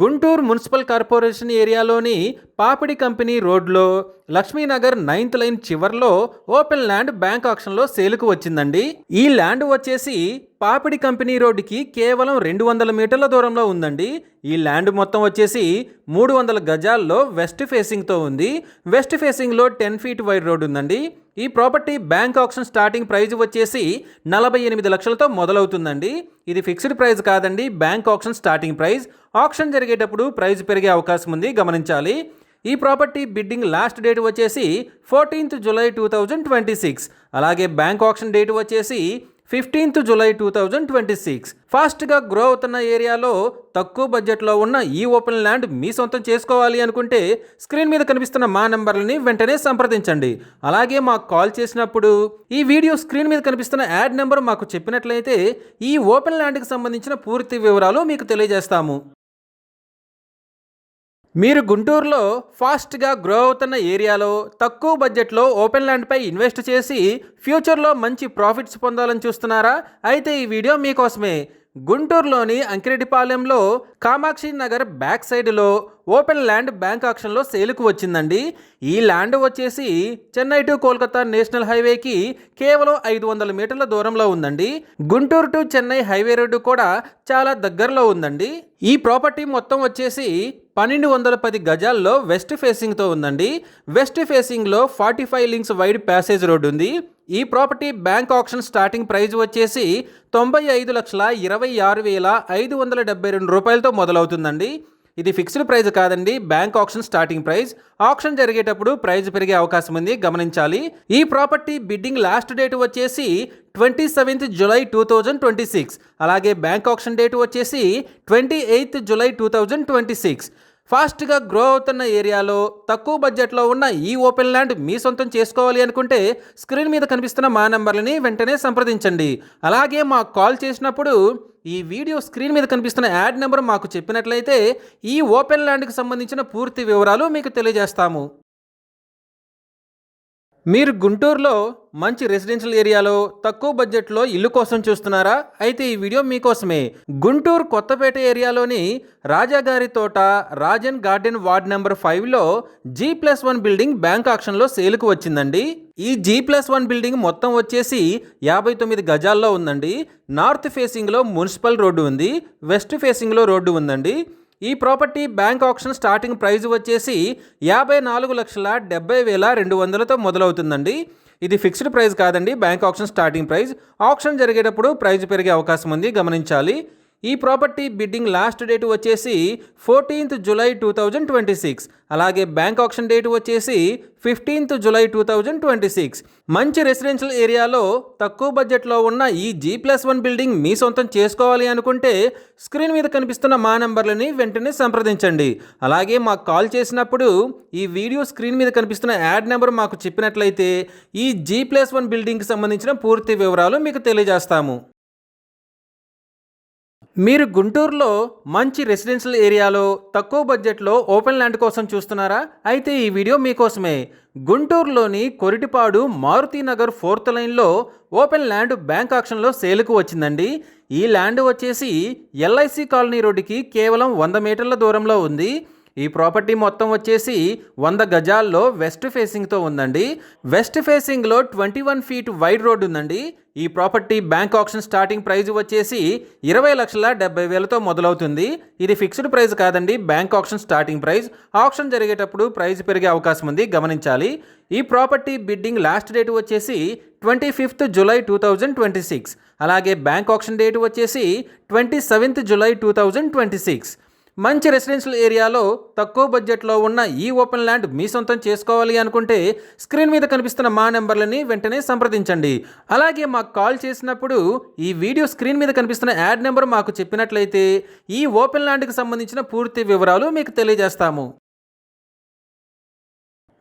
గుంటూరు మున్సిపల్ కార్పొరేషన్ ఏరియాలోని పాపిడి కంపెనీ రోడ్లో లక్ష్మీనగర్ 9th లైన్ చివర్లో ఓపెన్ ల్యాండ్ బ్యాంక్ ఆక్షన్లో సేలుకు వచ్చిందండి. ఈ ల్యాండ్ వచ్చేసి పాపిడి కంపెనీ రోడ్డుకి కేవలం 200 మీటర్ల దూరంలో ఉందండి. ఈ ల్యాండ్ మొత్తం వచ్చేసి 300 గజాల్లో వెస్ట్ ఫేసింగ్తో ఉంది. వెస్ట్ ఫేసింగ్లో 10 ఫీట్ వైడ్ రోడ్ ఉందండి. ఈ property bank auction starting praise వచ్చేసి 48 లక్షలతో మొదలవుతుందండి. ఇది ఫిక్స్డ్ ప్రైస్ కాదండి, bank auction starting price. Auction జరిగేటప్పుడు ప్రైస్ పెరిగే అవకాశం ఉంది, గమనించాలి. ఈ ప్రాపర్టీ బిడ్డింగ్ లాస్ట్ డేట్ వచ్చేసి 14th జూలై 2026. అలాగే బ్యాంక్ ఆక్షన్ డేట్ వచ్చేసి 15th జూలై 2026. ఫాస్ట్గా గ్రో అవుతున్న ఏరియాలో తక్కువ బడ్జెట్లో ఉన్న ఈ ఓపెన్ ల్యాండ్ మీ సొంతం చేసుకోవాలి అనుకుంటే స్క్రీన్ మీద కనిపిస్తున్న మా నెంబర్లని వెంటనే సంప్రదించండి. అలాగే మాకు కాల్ చేసినప్పుడు ఈ వీడియో స్క్రీన్ మీద కనిపిస్తున్న యాడ్ నెంబర్ మాకు చెప్పినట్లయితే ఈ ఓపెన్ ల్యాండ్కి సంబంధించిన పూర్తి వివరాలు మీకు తెలియజేస్తాము. మీరు గుంటూరులో ఫాస్ట్గా గ్రో అవుతున్న ఏరియాలో తక్కువ బడ్జెట్లో ఓపెన్ ల్యాండ్పై ఇన్వెస్ట్ చేసి ఫ్యూచర్లో మంచి ప్రాఫిట్స్ పొందాలని చూస్తున్నారా? అయితే ఈ వీడియో మీకోసమే. గుంటూరులోని అంకిరెడ్డిపాలెంలో కామాక్షి నగర్ బ్యాక్ సైడ్లో ఓపెన్ ల్యాండ్ బ్యాంక్ ఆక్షన్లో సేలుకు వచ్చిందండి. ఈ ల్యాండ్ వచ్చేసి చెన్నై టు కోల్కతా నేషనల్ హైవేకి కేవలం 500 మీటర్ల దూరంలో ఉందండి. Guntur to Chennai highway road కూడా చాలా దగ్గరలో ఉందండి. ఈ ప్రాపర్టీ మొత్తం వచ్చేసి 1210 గజాల్లో వెస్ట్ ఫేసింగ్తో ఉందండి. వెస్ట్ ఫేసింగ్లో 45 లింక్స్ వైడ్ ప్యాసేజ్ రోడ్డు ఉంది. ఈ property bank auction starting price వచ్చేసి 95,26,572 రూపాయలతో మొదలవుతుందండి. ఇది ఫిక్స్డ్ ప్రైస్ కాదండి, bank auction starting price. Auction జరిగేటప్పుడు ప్రైస్ పెరిగే అవకాశం ఉంది, గమనించాలి. ఈ ప్రాపర్టీ బిడ్డింగ్ లాస్ట్ డేట్ వచ్చేసి 27th జూలై 2026. అలాగే బ్యాంక్ ఆక్షన్ డేట్ వచ్చేసి 28th జూలై 2026. ఫాస్ట్గా గ్రో అవుతున్న ఏరియాలో తక్కువ బడ్జెట్లో ఉన్న ఈ ఓపెన్ ల్యాండ్ మీ సొంతం చేసుకోవాలి అనుకుంటే స్క్రీన్ మీద కనిపిస్తున్న మా నెంబర్లని వెంటనే సంప్రదించండి. అలాగే మాకు కాల్ చేసినప్పుడు ఈ వీడియో స్క్రీన్ మీద కనిపిస్తున్న యాడ్ నెంబర్ మాకు చెప్పినట్లయితే ఈ ఓపెన్ ల్యాండ్కి సంబంధించిన పూర్తి వివరాలు మీకు తెలియజేస్తాము. మీరు గుంటూరులో మంచి రెసిడెన్షియల్ ఏరియాలో తక్కువ బడ్జెట్లో ఇల్లు కోసం చూస్తున్నారా? అయితే ఈ వీడియో మీకోసమే. గుంటూరు కొత్తపేట ఏరియాలోని Rajagari Thota Rajan garden ward number 5లో G+1 బిల్డింగ్ బ్యాంక్ ఆక్షన్లో సేలుకు వచ్చిందండి. ఈ G+1 బిల్డింగ్ మొత్తం వచ్చేసి 59 గజాల్లో ఉందండి. నార్త్ ఫేసింగ్లో మున్సిపల్ రోడ్డు ఉంది, వెస్ట్ ఫేసింగ్లో రోడ్డు ఉందండి. ఈ property bank auction starting price వచ్చేసి 54,70,200తో మొదలవుతుందండి. ఇది ఫిక్స్డ్ ప్రైస్ కాదండి, bank auction starting price. Auction జరిగేటప్పుడు ప్రైస్ పెరిగే అవకాశం ఉంది, గమనించాలి. ఈ ప్రాపర్టీ బిడ్డింగ్ లాస్ట్ డేట్ వచ్చేసి 14th జూలై 2026. అలాగే బ్యాంక్ ఆక్షన్ డేట్ వచ్చేసి 15th జూలై 2026. మంచి రెసిడెన్షియల్ ఏరియాలో తక్కువ బడ్జెట్లో ఉన్న ఈ G+1 బిల్డింగ్ మీ సొంతం చేసుకోవాలి అనుకుంటే స్క్రీన్ మీద కనిపిస్తున్న మా నెంబర్లని వెంటనే సంప్రదించండి. అలాగే మాకు కాల్ చేసినప్పుడు ఈ వీడియో స్క్రీన్ మీద కనిపిస్తున్న యాడ్ నెంబర్ మాకు చెప్పినట్లయితే ఈ G+1 బిల్డింగ్కి సంబంధించిన పూర్తి వివరాలు మీకు తెలియజేస్తాము. మీరు గుంటూరులో మంచి రెసిడెన్షియల్ ఏరియాలో తక్కువ బడ్జెట్లో ఓపెన్ ల్యాండ్ కోసం చూస్తున్నారా? అయితే ఈ వీడియో మీకోసమే. గుంటూరులోని కొరిటిపాడు మారుతీనగర్ 4th లైన్లో ఓపెన్ ల్యాండ్ బ్యాంక్ ఆక్షన్లో సేలుకు వచ్చిందండి. ఈ ల్యాండ్ వచ్చేసి LIC కాలనీ రోడ్డుకి కేవలం 100 మీటర్ల దూరంలో ఉంది. ఈ ప్రాపర్టీ మొత్తం వచ్చేసి 100 గజాల్లో వెస్ట్ ఫేసింగ్తో ఉందండి. వెస్ట్ ఫేసింగ్లో 21 ఫీట్ వైడ్ రోడ్ ఉందండి. ఈ property bank auction starting price వచ్చేసి 20,70,000తో మొదలవుతుంది. ఇది ఫిక్స్డ్ ప్రైస్ కాదండి, bank auction starting price. Auction జరిగేటప్పుడు ప్రైస్ పెరిగే అవకాశం ఉంది, గమనించాలి. ఈ ప్రాపర్టీ బిడ్డింగ్ లాస్ట్ డేట్ వచ్చేసి 25th జూలై 2026. అలాగే బ్యాంక్ ఆక్షన్ డేట్ వచ్చేసి 27th జూలై 2026. మంచి రెసిడెన్షియల్ ఏరియాలో తక్కువ బడ్జెట్లో ఉన్న ఈ ఓపెన్ ల్యాండ్ మీ సొంతం చేసుకోవాలి అనుకుంటే స్క్రీన్ మీద కనిపిస్తున్న మా నెంబర్లని వెంటనే సంప్రదించండి. అలాగే మాకు కాల్ చేసినప్పుడు ఈ వీడియో స్క్రీన్ మీద కనిపిస్తున్న యాడ్ నెంబర్ మాకు చెప్పినట్లయితే ఈ ఓపెన్ ల్యాండ్కి సంబంధించిన పూర్తి వివరాలు మీకు తెలియజేస్తాము.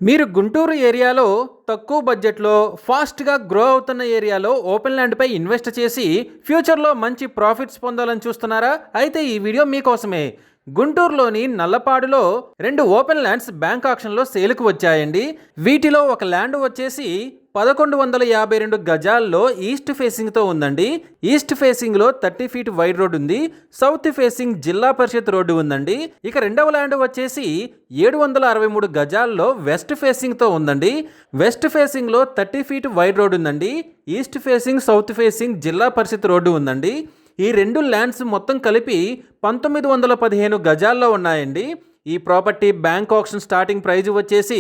మీరు గుంటూరు ఏరియాలో తక్కువ బడ్జెట్లో ఫాస్ట్గా గ్రో అవుతున్న ఏరియాలో ఓపెన్ ల్యాండ్పై ఇన్వెస్ట్ చేసి ఫ్యూచర్లో మంచి ప్రాఫిట్స్ పొందాలని చూస్తున్నారా? అయితే ఈ వీడియో మీకోసమే. గుంటూరులోని నల్లపాడులో 2 ఓపెన్ ల్యాండ్స్ బ్యాంక్ ఆక్షన్లో సేలుకు వచ్చాయండి. వీటిలో ఒక ల్యాండ్ వచ్చేసి 1152 గజాల్లో ఈస్ట్ ఫేసింగ్తో ఉందండి. ఈస్ట్ ఫేసింగ్లో 30 ఫీట్ వైడ్ రోడ్ ఉంది. సౌత్ ఫేసింగ్ జిల్లా పరిషత్ రోడ్డు ఉందండి. ఇక రెండవ ల్యాండ్ వచ్చేసి 763 గజాల్లో వెస్ట్ ఫేసింగ్తో ఉందండి. వెస్ట్ ఫేసింగ్లో 30 ఫీట్ వైడ్ రోడ్ ఉందండి. ఈస్ట్ ఫేసింగ్, సౌత్ ఫేసింగ్ జిల్లా పరిషత్ రోడ్డు ఉందండి. ఈ 2 ల్యాండ్స్ మొత్తం కలిపి 1915 గజాల్లో ఉన్నాయండి. ఈ property bank auction starting praise వచ్చేసి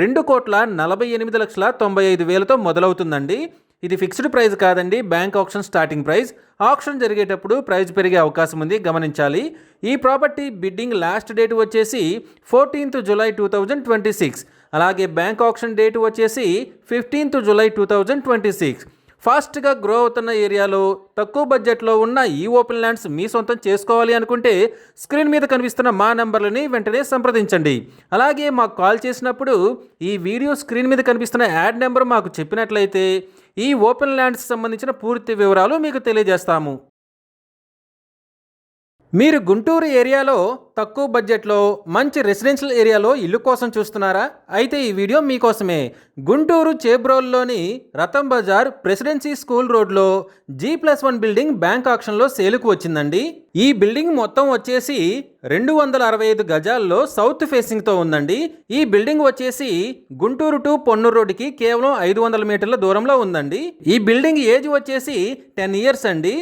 2,48,95,000తో మొదలవుతుందండి. ఇది ఫిక్స్డ్ ప్రైస్ కాదండి, bank auction starting price. Auction జరిగేటప్పుడు ప్రైస్ పెరిగే అవకాశం ఉంది, గమనించాలి. ఈ ప్రాపర్టీ బిడ్డింగ్ లాస్ట్ డేట్ వచ్చేసి 14th జూలై 2026. అలాగే బ్యాంక్ ఆక్షన్ డేట్ వచ్చేసి 15th జూలై 2026. ఫాస్ట్గా గ్రో అవుతున్న ఏరియాలో తక్కువ బడ్జెట్లో ఉన్న ఈ ఓపెన్ ల్యాండ్స్ మీ సొంతం చేసుకోవాలి అనుకుంటే స్క్రీన్ మీద కనిపిస్తున్న మా నెంబర్లని వెంటనే సంప్రదించండి. అలాగే మాకు కాల్ చేసినప్పుడు ఈ వీడియో స్క్రీన్ మీద కనిపిస్తున్న యాడ్ నెంబర్ మాకు చెప్పినట్లయితే ఈ ఓపెన్ ల్యాండ్స్ సంబంధించిన పూర్తి వివరాలు మీకు తెలియజేస్తాము. మీరు గుంటూరు ఏరియాలో తక్కువ బడ్జెట్లో మంచి రెసిడెన్షియల్ ఏరియాలో ఇల్లు కోసం చూస్తున్నారా? అయితే ఈ వీడియో మీకోసమే. గుంటూరు చేబ్రోల్లోని రతం బజార్ ప్రెసిడెన్సీ స్కూల్ రోడ్లో G+1 బిల్డింగ్ బ్యాంక్ ఆక్షన్లో సేలుకు వచ్చిందండి. ఈ బిల్డింగ్ మొత్తం వచ్చేసి 265 గజాల్లో సౌత్ ఫేసింగ్తో ఉందండి. ఈ బిల్డింగ్ వచ్చేసి గుంటూరు టు పొన్నూరు రోడ్డుకి కేవలం 500 మీటర్ల దూరంలో ఉందండి. ఈ బిల్డింగ్ ఏజ్ వచ్చేసి 10 ఇయర్స్ అండి.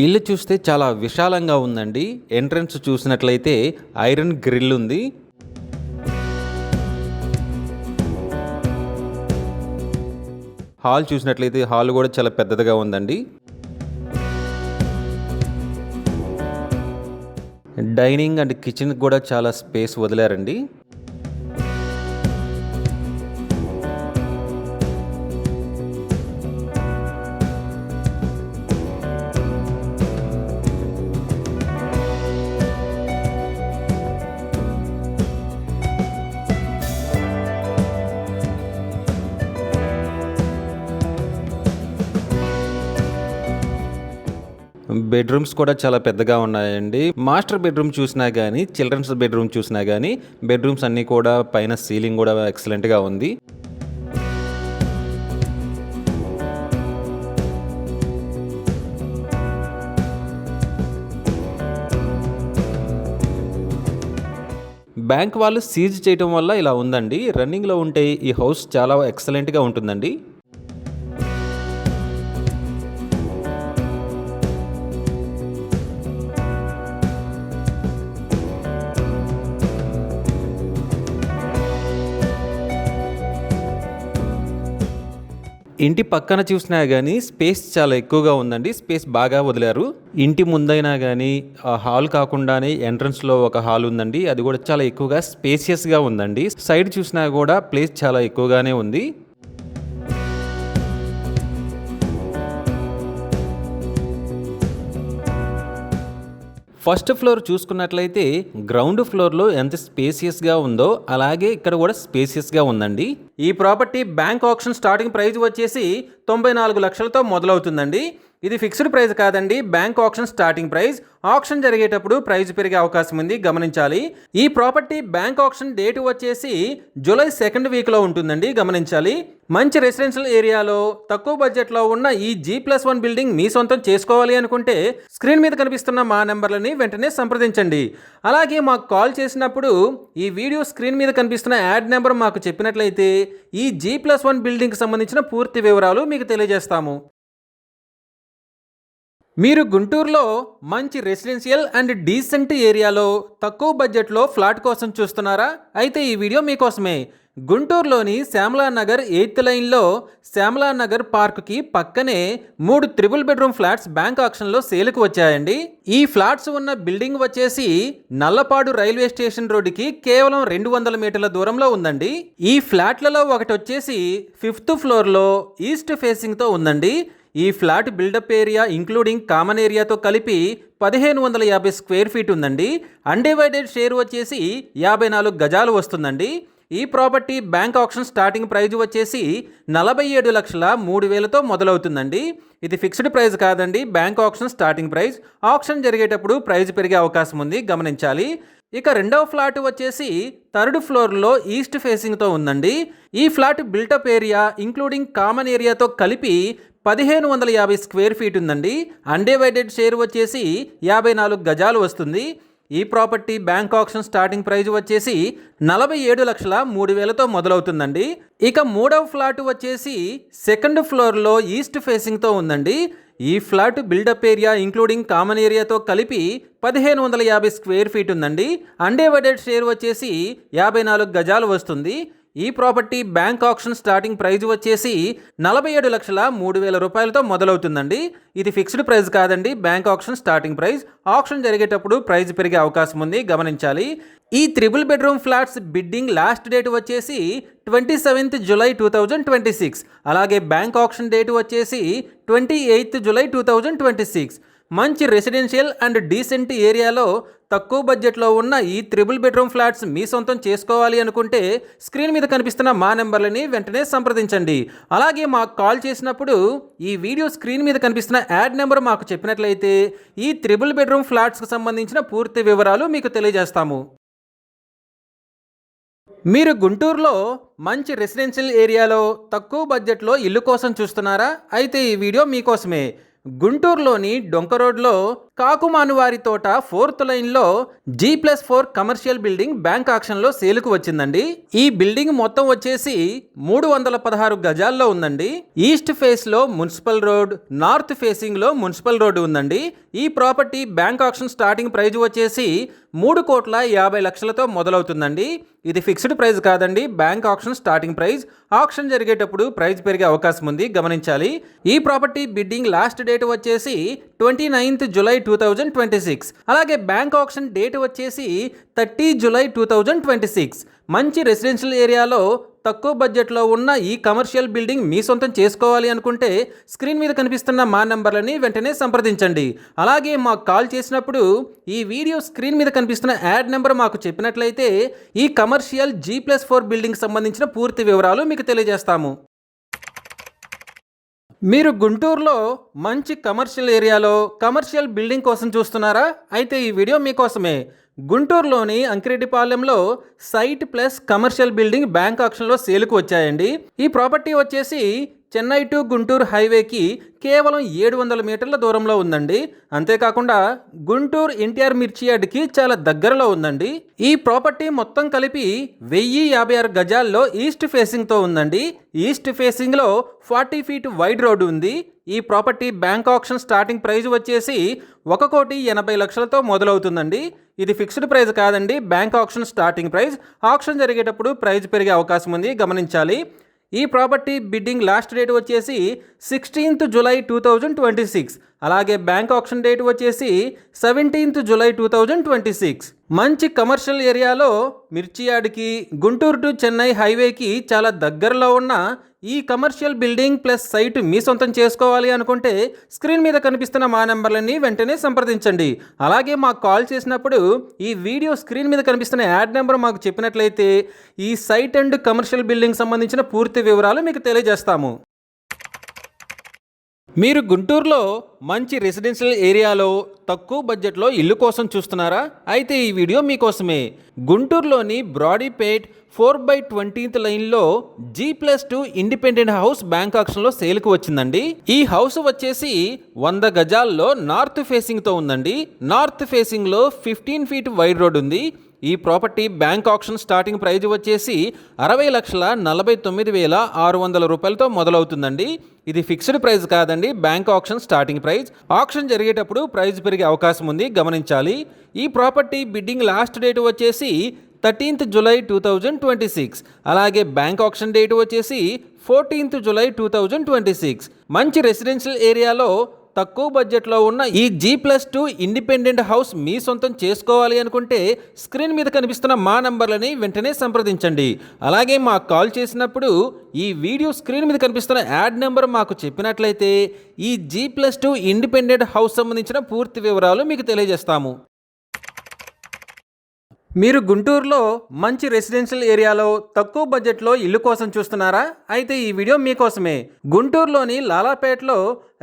ఇల్లు చూస్తే చాలా విశాలంగా ఉందండి. ఎంట్రన్స్ చూసినట్లయితే ఐరన్ గ్రిల్ ఉంది. హాల్ చూసినట్లయితే హాల్ కూడా చాలా పెద్దదిగా ఉందండి. డైనింగ్ అండ్ కిచెన్ కూడా చాలా స్పేస్ వదిలారండి. బెడ్రూమ్స్ కూడా చాలా పెద్దగా ఉన్నాయండి. మాస్టర్ బెడ్రూమ్ చూసినా కానీ, చిల్డ్రన్స్ బెడ్రూమ్ చూసినా కానీ బెడ్రూమ్స్ అన్నీ కూడా పైన సీలింగ్ కూడా ఎక్సలెంట్గా ఉంది. బ్యాంక్ వాళ్ళు సీజ్ చేయడం వల్ల ఇలా ఉందండి. రన్నింగ్లో ఉంటే ఈ హౌస్ చాలా ఎక్సలెంట్గా ఉంటుందండి. ఇంటి పక్కన చూసినా కానీ స్పేస్ చాలా ఎక్కువగా ఉందండి. స్పేస్ బాగా వదిలారు. ఇంటి ముందైనా కానీ హాల్ కాకుండానే ఎంట్రన్స్లో ఒక హాల్ ఉందండి. అది కూడా చాలా ఎక్కువగా స్పేసియస్గా ఉందండి. సైడ్ చూసినా కూడా ప్లేస్ చాలా ఎక్కువగానే ఉంది. ఫస్ట్ ఫ్లోర్ చూసుకున్నట్లయితే గ్రౌండ్ ఫ్లోర్లో ఎంత స్పేసియస్గా ఉందో అలాగే ఇక్కడ కూడా స్పేసియస్గా ఉందండి. ఈ property bank auction starting price వచ్చేసి 94 లక్షలతో మొదలవుతుందండి. ఇది ఫిక్స్డ్ ప్రైస్ కాదండి, bank auction starting price. Auction జరిగేటప్పుడు ప్రైస్ పెరిగే అవకాశం ఉంది, గమనించాలి. ఈ ప్రాపర్టీ బ్యాంక్ ఆక్షన్ డేట్ వచ్చేసి జూలై 2nd వీక్లో ఉంటుందండి, గమనించాలి. మంచి రెసిడెన్షియల్ ఏరియాలో తక్కువ బడ్జెట్లో ఉన్న ఈ G+1 బిల్డింగ్ మీ సొంతం చేసుకోవాలి అనుకుంటే స్క్రీన్ మీద కనిపిస్తున్న మా నెంబర్లని వెంటనే సంప్రదించండి. అలాగే మాకు కాల్ చేసినప్పుడు ఈ వీడియో స్క్రీన్ మీద కనిపిస్తున్న యాడ్ నెంబర్ మాకు చెప్పినట్లయితే ఈ G+1 బిల్డింగ్కి సంబంధించిన పూర్తి వివరాలు మీకు తెలియజేస్తాము. మీరు గుంటూరులో మంచి రెసిడెన్షియల్ అండ్ డీసెంట్ ఏరియాలో తక్కువ బడ్జెట్లో ఫ్లాట్ కోసం చూస్తున్నారా? అయితే ఈ వీడియో మీకోసమే. గుంటూరులోని శ్యామలా నగర్ 8th లైన్లో శ్యామలా నగర్ పార్క్కి పక్కనే 3 త్రిబుల్ బెడ్రూమ్ ఫ్లాట్స్ బ్యాంక్ ఆక్షన్లో సేల్కి వచ్చాయండి. ఈ ఫ్లాట్స్ ఉన్న బిల్డింగ్ వచ్చేసి నల్లపాడు రైల్వే స్టేషన్ రోడ్డుకి కేవలం 200 మీటర్ల దూరంలో ఉందండి. ఈ ఫ్లాట్లలో ఒకటి వచ్చేసి 5th ఫ్లోర్లో ఈస్ట్ ఫేసింగ్తో ఉందండి. ఈ flat built up area including common ఏరియాతో కలిపి 1550 స్క్వేర్ ఫీట్ ఉందండి. అన్డివైడెడ్ షేర్ వచ్చేసి 54 గజాలు వస్తుందండి. ఈ property bank auction starting praise వచ్చేసి 47,03,000తో మొదలవుతుందండి. ఇది ఫిక్స్డ్ ప్రైస్ కాదండి, bank auction starting price. Auction జరిగేటప్పుడు ప్రైస్ పెరిగే అవకాశం ఉంది, గమనించాలి. ఇక రెండవ ఫ్లాట్ వచ్చేసి 3rd ఫ్లోర్లో ఈస్ట్ ఫేసింగ్తో ఉందండి. ఈ flat built up area including common ఏరియాతో కలిపి 1550 స్క్వేర్ ఫీట్ ఉందండి. అన్డివైడెడ్ షేర్ వచ్చేసి 54 గజాలు వస్తుంది. ఈ property bank auction starting praise వచ్చేసి 47,03,000తో మొదలవుతుందండి. ఇక మూడవ ఫ్లాట్ వచ్చేసి 2nd ఫ్లోర్లో ఈస్ట్ ఫేసింగ్తో ఉందండి. ఈ flat built up area including common ఏరియాతో కలిపి 1550 స్క్వేర్ ఫీట్ ఉందండి. అన్డివైడెడ్ షేర్ వచ్చేసి 54 గజాలు వస్తుంది. ఈ property bank auction starting praise వచ్చేసి 47,03,000 రూపాయలతో మొదలవుతుందండి. ఇది ఫిక్స్డ్ ప్రైస్ కాదండి, bank auction starting price. Auction జరిగేటప్పుడు ప్రైస్ పెరిగే అవకాశం ఉంది, గమనించాలి. ఈ triple bedroom flats bidding last date వచ్చేసి 27th జూలై 2026. అలాగే బ్యాంక్ ఆక్షన్ డేట్ వచ్చేసి 28th జూలై 2026. మంచి రెసిడెన్షియల్ అండ్ డీసెంట్ ఏరియాలో తక్కువ బడ్జెట్లో ఉన్న ఈ త్రిబుల్ బెడ్రూమ్ ఫ్లాట్స్ మీ సొంతం చేసుకోవాలి అనుకుంటే స్క్రీన్ మీద కనిపిస్తున్న మా నెంబర్లని వెంటనే సంప్రదించండి. అలాగే మాకు కాల్ చేసినప్పుడు ఈ వీడియో స్క్రీన్ మీద కనిపిస్తున్న యాడ్ నెంబర్ మాకు చెప్పినట్లయితే ఈ త్రిబుల్ బెడ్రూమ్ ఫ్లాట్స్కి సంబంధించిన పూర్తి వివరాలు మీకు తెలియజేస్తాము. మీరు గుంటూరులో మంచి రెసిడెన్షియల్ ఏరియాలో తక్కువ బడ్జెట్లో ఇల్లు కోసం చూస్తున్నారా? అయితే ఈ వీడియో మీకోసమే. గుంటూరులోని డొంక రోడ్లో కాకుమానువారి తోట 4th లైన్లో G+4 కమర్షియల్ బిల్డింగ్ బ్యాంక్ ఆక్షన్లో సేలుకు వచ్చిందండి. ఈ బిల్డింగ్ మొత్తం వచ్చేసి 316 గజాల్లో ఉందండి. ఈస్ట్ ఫేస్లో మున్సిపల్ రోడ్, నార్త్ ఫేసింగ్లో మున్సిపల్ రోడ్ ఉందండి. ఈ property bank auction starting praise వచ్చేసి 3,50,00,000తో మొదలవుతుందండి. ఇది ఫిక్స్డ్ ప్రైస్ కాదండి, bank auction starting price. Auction జరిగేటప్పుడు ప్రైస్ పెరిగే అవకాశం ఉంది, గమనించాలి. ఈ ప్రాపర్టీ బిడ్డింగ్ లాస్ట్ డేట్ వచ్చేసి 29th జూలై 2026. అలాగే బ్యాంక్ ఆక్షన్ డేట్ వచ్చేసి 30 జూలై 2026. మంచి రెసిడెన్షియల్ ఏరియాలో తక్కువ బడ్జెట్లో ఉన్న ఈ కమర్షియల్ బిల్డింగ్ మీ సొంతం చేసుకోవాలి అనుకుంటే స్క్రీన్ మీద కనిపిస్తున్న మా నెంబర్లని వెంటనే సంప్రదించండి. అలాగే మాకు కాల్ చేసినప్పుడు ఈ వీడియో స్క్రీన్ మీద కనిపిస్తున్న యాడ్ నెంబర్ మాకు చెప్పినట్లయితే ఈ కమర్షియల్ G+4 బిల్డింగ్ సంబంధించిన పూర్తి వివరాలు మీకు తెలియజేస్తాము. మీరు గుంటూరులో మంచి కమర్షియల్ ఏరియాలో కమర్షియల్ బిల్డింగ్ కోసం చూస్తున్నారా? అయితే ఈ వీడియో మీకోసమే. గుంటూరులోని అంకిరెడ్డిపాలెంలో site plus commercial building bank ఆక్షన్లో సేలుకు వచ్చాయండి. ఈ ప్రాపర్టీ వచ్చేసి చెన్నై టు గుంటూరు హైవేకి కేవలం 700 మీటర్ల దూరంలో ఉందండి. అంతేకాకుండా గుంటూరు ఎన్టీఆర్ మిర్చి యార్డ్కి చాలా దగ్గరలో ఉందండి. ఈ ప్రాపర్టీ మొత్తం కలిపి 1056 గజాల్లో ఈస్ట్ ఫేసింగ్తో ఉందండి. ఈస్ట్ ఫేసింగ్లో 40 ఫీట్ వైడ్ రోడ్డు ఉంది. ఈ property bank auction starting price వచ్చేసి 1,80,00,000తో మొదలవుతుందండి. ఇది ఫిక్స్డ్ ప్రైస్ కాదండి, bank auction starting price. Auction జరిగేటప్పుడు ప్రైస్ పెరిగే అవకాశం ఉంది, గమనించాలి. ఈ ప్రాపర్టీ బిడ్డింగ్ లాస్ట్ డేట్ వచ్చేసి 16th జూలై 2026. అలాగే బ్యాంక్ ఆక్షన్ డేట్ వచ్చేసి 17th జూలై 2026. మంచి కమర్షియల్ ఏరియాలో మిర్చి యార్డ్కి గుంటూరు టు చెన్నై హైవేకి చాలా దగ్గరలో ఉన్న ఈ కమర్షియల్ బిల్డింగ్ ప్లస్ సైట్ మీ సొంతం చేసుకోవాలి అనుకుంటే స్క్రీన్ మీద కనిపిస్తున్న మా నెంబర్లని వెంటనే సంప్రదించండి. అలాగే మాకు కాల్ చేసినప్పుడు ఈ వీడియో స్క్రీన్ మీద కనిపిస్తున్న యాడ్ నెంబర్ మాకు చెప్పినట్లయితే ఈ సైట్ అండ్ కమర్షియల్ బిల్డింగ్ సంబంధించిన పూర్తి వివరాలు మీకు తెలియజేస్తాము. మీరు గుంటూరులో మంచి రెసిడెన్షియల్ ఏరియాలో తక్కువ బడ్జెట్లో ఇల్లు కోసం చూస్తున్నారా? అయితే ఈ వీడియో మీకోసమే. గుంటూరులోని బ్రాడీపేట్ 4/20th లైన్లో G+2 ఇండిపెండెంట్ హౌస్ బ్యాంక్ ఆక్షన్లో సేల్కి వచ్చిందండి. ఈ హౌస్ వచ్చేసి 100 గజాల్లో నార్త్ ఫేసింగ్తో ఉందండి. నార్త్ ఫేసింగ్లో 15 ఫీట్ వైడ్ రోడ్ ఉంది. ఈ property bank auction starting praise వచ్చేసి 60,49,600 రూపాయలతో మొదలవుతుందండి. ఇది ఫిక్స్డ్ ప్రైస్ కాదండి, bank auction starting price. Auction జరిగేటప్పుడు ప్రైస్ పెరిగే అవకాశం ఉంది, గమనించాలి. ఈ ప్రాపర్టీ బిడ్డింగ్ లాస్ట్ డేట్ వచ్చేసి 13th జూలై 2026. అలాగే బ్యాంక్ ఆక్షన్ డేట్ వచ్చేసి 14th జూలై 2026. మంచి రెసిడెన్షియల్ ఏరియాలో తక్కువ బడ్జెట్లో ఉన్న ఈ G+2 ఇండిపెండెంట్ హౌస్ మీ సొంతం చేసుకోవాలి అనుకుంటే స్క్రీన్ మీద కనిపిస్తున్న మా నంబర్లని వెంటనే సంప్రదించండి. అలాగే మాకు కాల్ చేసినప్పుడు ఈ వీడియో స్క్రీన్ మీద కనిపిస్తున్న యాడ్ నెంబర్ మాకు చెప్పినట్లయితే ఈ G+2 ఇండిపెండెంట్ హౌస్ సంబంధించిన పూర్తి వివరాలు మీకు తెలియజేస్తాము. మీరు గుంటూరులో మంచి రెసిడెన్షియల్ ఏరియాలో తక్కువ బడ్జెట్లో ఇల్లు కోసం చూస్తున్నారా? అయితే ఈ వీడియో మీకోసమే. గుంటూరులోని లాలాపేటలో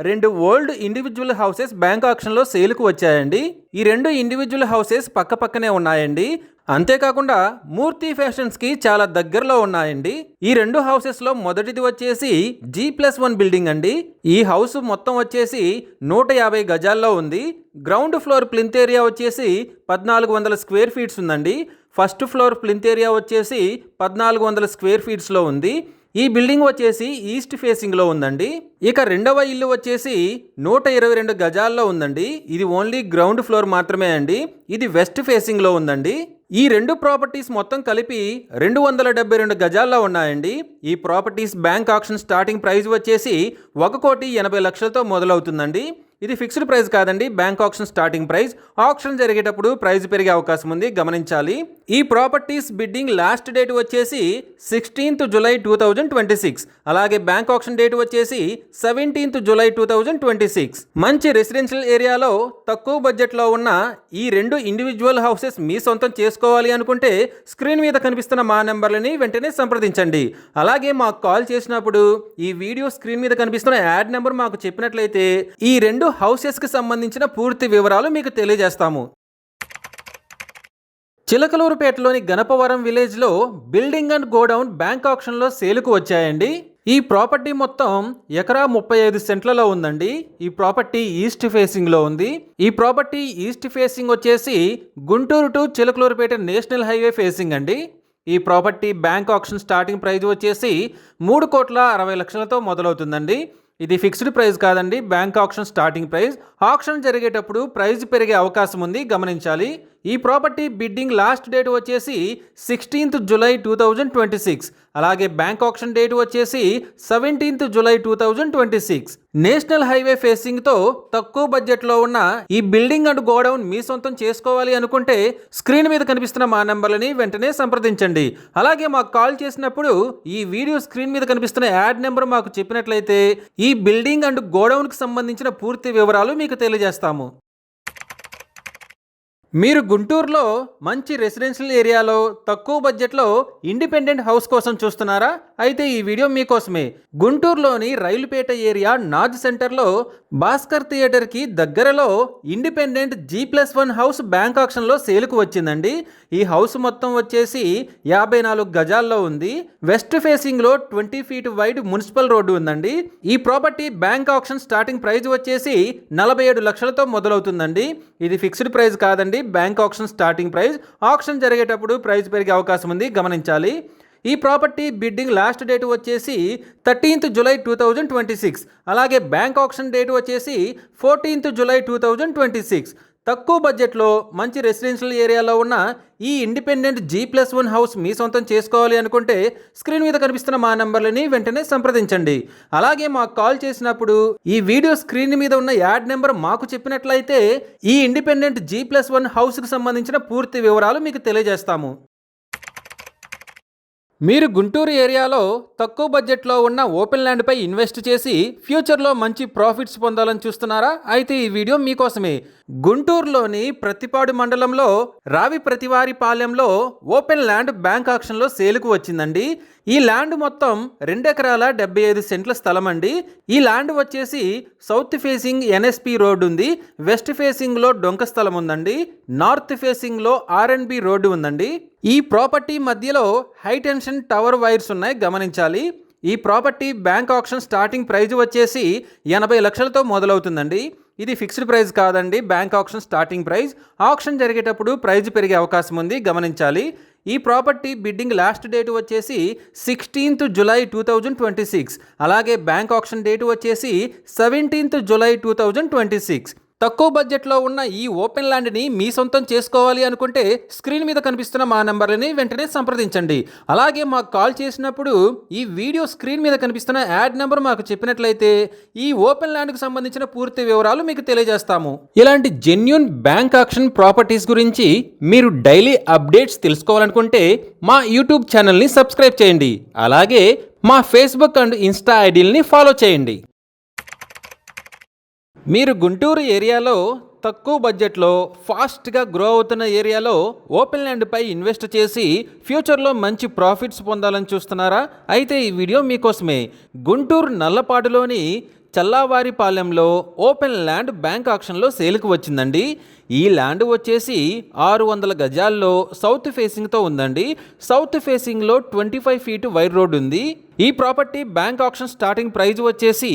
2 ఓల్డ్ ఇండివిజువల్ హౌసెస్ బ్యాంక్ ఆక్షన్లో సేల్కు వచ్చాయండి. ఈ 2 ఇండివిజువల్ హౌసెస్ పక్కపక్కనే ఉన్నాయండి. అంతేకాకుండా మూర్తి ఫ్యాషన్స్కి చాలా దగ్గరలో ఉన్నాయండి. ఈ 2 హౌసెస్లో మొదటిది వచ్చేసి G+1 బిల్డింగ్ అండి. ఈ హౌస్ మొత్తం వచ్చేసి 150 గజాల్లో ఉంది. గ్రౌండ్ ఫ్లోర్ ప్లింత్ ఏరియా వచ్చేసి 1400 స్క్వేర్ ఫీట్స్ ఉందండి. ఫస్ట్ ఫ్లోర్ ప్లింత్ ఏరియా వచ్చేసి 1400 స్క్వేర్ ఫీట్స్లో ఉంది. ఈ బిల్డింగ్ వచ్చేసి ఈస్ట్ ఫేసింగ్లో ఉందండి. ఇక రెండవ ఇల్లు వచ్చేసి 122 గజాల్లో ఉందండి. ఇది ఓన్లీ గ్రౌండ్ ఫ్లోర్ మాత్రమే అండి. ఇది వెస్ట్ ఫేసింగ్లో ఉందండి. ఈ 2 ప్రాపర్టీస్ మొత్తం కలిపి 272 గజాల్లో ఉన్నాయండి. ఈ properties bank auction starting price వచ్చేసి 1,80,00,000తో మొదలవుతుందండి. ఇది ఫిక్స్డ్ ప్రైస్ కాదండి, bank auction starting price. Auction జరిగేటప్పుడు ప్రైస్ పెరిగే అవకాశం ఉంది, గమనించాలి. ఈ ప్రాపర్టీస్ బిడ్డింగ్ లాస్ట్ డేట్ వచ్చేసి 16th జూలై 2026. అలాగే బ్యాంక్ ఆక్షన్ డేట్ వచ్చేసి 17th జూలై 2026. మంచి రెసిడెన్షియల్ ఏరియాలో తక్కువ బడ్జెట్లో ఉన్న ఈ 2 ఇండివిజువల్ హౌసెస్ మీ సొంతం చేసుకోవాలి అనుకుంటే స్క్రీన్ మీద కనిపిస్తున్న మా నెంబర్లని వెంటనే సంప్రదించండి. అలాగే మాకు కాల్ చేసినప్పుడు ఈ వీడియో స్క్రీన్ మీద కనిపిస్తున్న యాడ్ నెంబర్ మాకు చెప్పినట్లయితే ఈ 2 హౌసెస్కి సంబంధించిన పూర్తి వివరాలు మీకు తెలియజేస్తాము. చిలకలూరుపేటలోని గణపవరం విలేజ్లో బిల్డింగ్ అండ్ గోడౌన్ బ్యాంక్ ఆక్షన్లో సేలుకు వచ్చాయండి. ఈ ప్రాపర్టీ మొత్తం ఎకరా 35 సెంట్లలో ఉందండి. ఈ ప్రాపర్టీ ఈస్ట్ ఫేసింగ్లో ఉంది. ఈ ప్రాపర్టీ ఈస్ట్ ఫేసింగ్ వచ్చేసి Guntur to Chilakaluripet national highway facing అండి. ఈ property bank auction starting price వచ్చేసి 3,60,00,000తో మొదలవుతుందండి. ఇది ఫిక్స్డ్ ప్రైస్ కాదండి, bank auction starting price. Auction జరిగేటప్పుడు ప్రైస్ పెరిగే అవకాశం ఉంది, గమనించాలి. ఈ ప్రాపర్టీ బిడ్డింగ్ లాస్ట్ డేట్ వచ్చేసి 16th జూలై 2026. అలాగే బ్యాంక్ ఆక్షన్ డేట్ వచ్చేసి 17th జూలై 2026. నేషనల్ హైవే ఫేసింగ్తో తక్కువ బడ్జెట్లో ఉన్న ఈ బిల్డింగ్ అండ్ గోడౌన్ మీ సొంతం చేసుకోవాలి అనుకుంటే స్క్రీన్ మీద కనిపిస్తున్న మా నెంబర్లని వెంటనే సంప్రదించండి. అలాగే మాకు కాల్ చేసినప్పుడు ఈ వీడియో స్క్రీన్ మీద కనిపిస్తున్న యాడ్ నెంబర్ మాకు చెప్పినట్లయితే ఈ బిల్డింగ్ అండ్ గోడౌన్కి సంబంధించిన పూర్తి వివరాలు మీకు తెలియజేస్తాము. మీరు గుంటూరులో మంచి రెసిడెన్షియల్ ఏరియాలో తక్కువ బడ్జెట్లో ఇండిపెండెంట్ హౌస్ కోసం చూస్తున్నారా? అయితే ఈ వీడియో మీకోసమే. గుంటూరులోని రైలుపేట ఏరియా నాజ్ సెంటర్లో భాస్కర్ థియేటర్కి దగ్గరలో ఇండిపెండెంట్ G+1 హౌస్ బ్యాంక్ ఆక్షన్లో సేలుకు వచ్చిందండి. ఈ హౌస్ మొత్తం వచ్చేసి 54 గజాల్లో ఉంది. వెస్ట్ ఫేసింగ్లో 20 feet వైడ్ మున్సిపల్ రోడ్డు ఉందండి. ఈ property bank auction starting price వచ్చేసి 47 లక్షలతో మొదలవుతుందండి. ఇది ఫిక్స్డ్ ప్రైస్ కాదండి, bank auction starting price. Auction జరిగేటప్పుడు ప్రైస్ పెరిగే అవకాశం ఉంది, గమనించాలి. ఈ ప్రాపర్టీ బిడ్డింగ్ లాస్ట్ డేట్ వచ్చేసి 13th జూలై 2026. అలాగే బ్యాంక్ ఆక్షన్ డేట్ వచ్చేసి 14th జూలై 2026. తక్కువ బడ్జెట్లో మంచి రెసిడెన్షియల్ ఏరియాలో ఉన్న ఈ ఇండిపెండెంట్ G+1 హౌస్ మీ సొంతం చేసుకోవాలి అనుకుంటే స్క్రీన్ మీద కనిపిస్తున్న మా నెంబర్లని వెంటనే సంప్రదించండి. అలాగే మాకు కాల్ చేసినప్పుడు ఈ వీడియో స్క్రీన్ మీద ఉన్న యాడ్ నెంబర్ మాకు చెప్పినట్లయితే ఈ ఇండిపెండెంట్ G+1 హౌస్కి సంబంధించిన పూర్తి వివరాలు మీకు తెలియజేస్తాము. మీరు గుంటూరు ఏరియాలో తక్కువ బడ్జెట్లో ఉన్న ఓపెన్ ల్యాండ్పై ఇన్వెస్ట్ చేసి ఫ్యూచర్లో మంచి ప్రాఫిట్స్ పొందాలని చూస్తున్నారా? అయితే ఈ వీడియో మీకోసమే. గుంటూరులోని ప్రతిపాడు మండలంలో రావి ప్రతివారిపాలెంలో ఓపెన్ ల్యాండ్ బ్యాంక్ ఆక్షన్లో సేలుకు వచ్చిందండి. ఈ ల్యాండ్ మొత్తం 2 ఎకరాల 75 సెంట్ల స్థలం అండి. ఈ ల్యాండ్ వచ్చేసి సౌత్ ఫేసింగ్ NSP రోడ్డు ఉంది. వెస్ట్ ఫేసింగ్లో డొంక స్థలం ఉందండి. నార్త్ ఫేసింగ్లో R&B రోడ్డు ఉందండి. ఈ ప్రాపర్టీ మధ్యలో హై టెన్షన్ టవర్ వైర్స్ ఉన్నాయి, గమనించాలి. ఈ property bank auction starting praise వచ్చేసి 80 లక్షలతో మొదలవుతుందండి. ఇది ఫిక్స్డ్ ప్రైస్ కాదండి, bank auction starting price. Auction జరిగేటప్పుడు ప్రైజ్ పెరిగే అవకాశం ఉంది, గమనించాలి. ఈ ప్రాపర్టీ బిడ్డింగ్ లాస్ట్ డేట్ వచ్చేసి 16th జూలై 2026. అలాగే బ్యాంక్ ఆక్షన్ డేట్ వచ్చేసి 17th జూలై 2026. తక్కువ బడ్జెట్లో ఉన్న ఈ ఓపెన్ ల్యాండ్ని మీ సొంతం చేసుకోవాలి అనుకుంటే స్క్రీన్ మీద కనిపిస్తున్న మా నెంబర్లని వెంటనే సంప్రదించండి. అలాగే మాకు కాల్ చేసినప్పుడు ఈ వీడియో స్క్రీన్ మీద కనిపిస్తున్న యాడ్ నెంబర్ మాకు చెప్పినట్లయితే ఈ ఓపెన్ ల్యాండ్కి సంబంధించిన పూర్తి వివరాలు మీకు తెలియజేస్తాము. ఇలాంటి జెన్యూన్ బ్యాంక్ ఆక్షన్ ప్రాపర్టీస్ గురించి మీరు డైలీ అప్డేట్స్ తెలుసుకోవాలనుకుంటే మా యూట్యూబ్ ఛానల్ని సబ్స్క్రైబ్ చేయండి. అలాగే మా ఫేస్బుక్ అండ్ ఇన్స్టా ఐడీలని ఫాలో చేయండి. మీరు గుంటూరు ఏరియాలో తక్కువ బడ్జెట్లో ఫాస్ట్గా గ్రో అవుతున్న ఏరియాలో ఓపెన్ ల్యాండ్పై ఇన్వెస్ట్ చేసి ఫ్యూచర్లో మంచి ప్రాఫిట్స్ పొందాలని చూస్తున్నారా? అయితే ఈ వీడియో మీకోసమే. గుంటూరు నల్లపాడులోని చల్లావారిపాలెంలో ఓపెన్ ల్యాండ్ బ్యాంక్ ఆక్షన్లో సేల్కి వచ్చిందండి. ఈ ల్యాండ్ వచ్చేసి 600 గజాల్లో సౌత్ ఫేసింగ్తో ఉందండి. సౌత్ ఫేసింగ్లో 25 feet వైడ్ రోడ్ ఉంది. ఈ property bank auction starting praise వచ్చేసి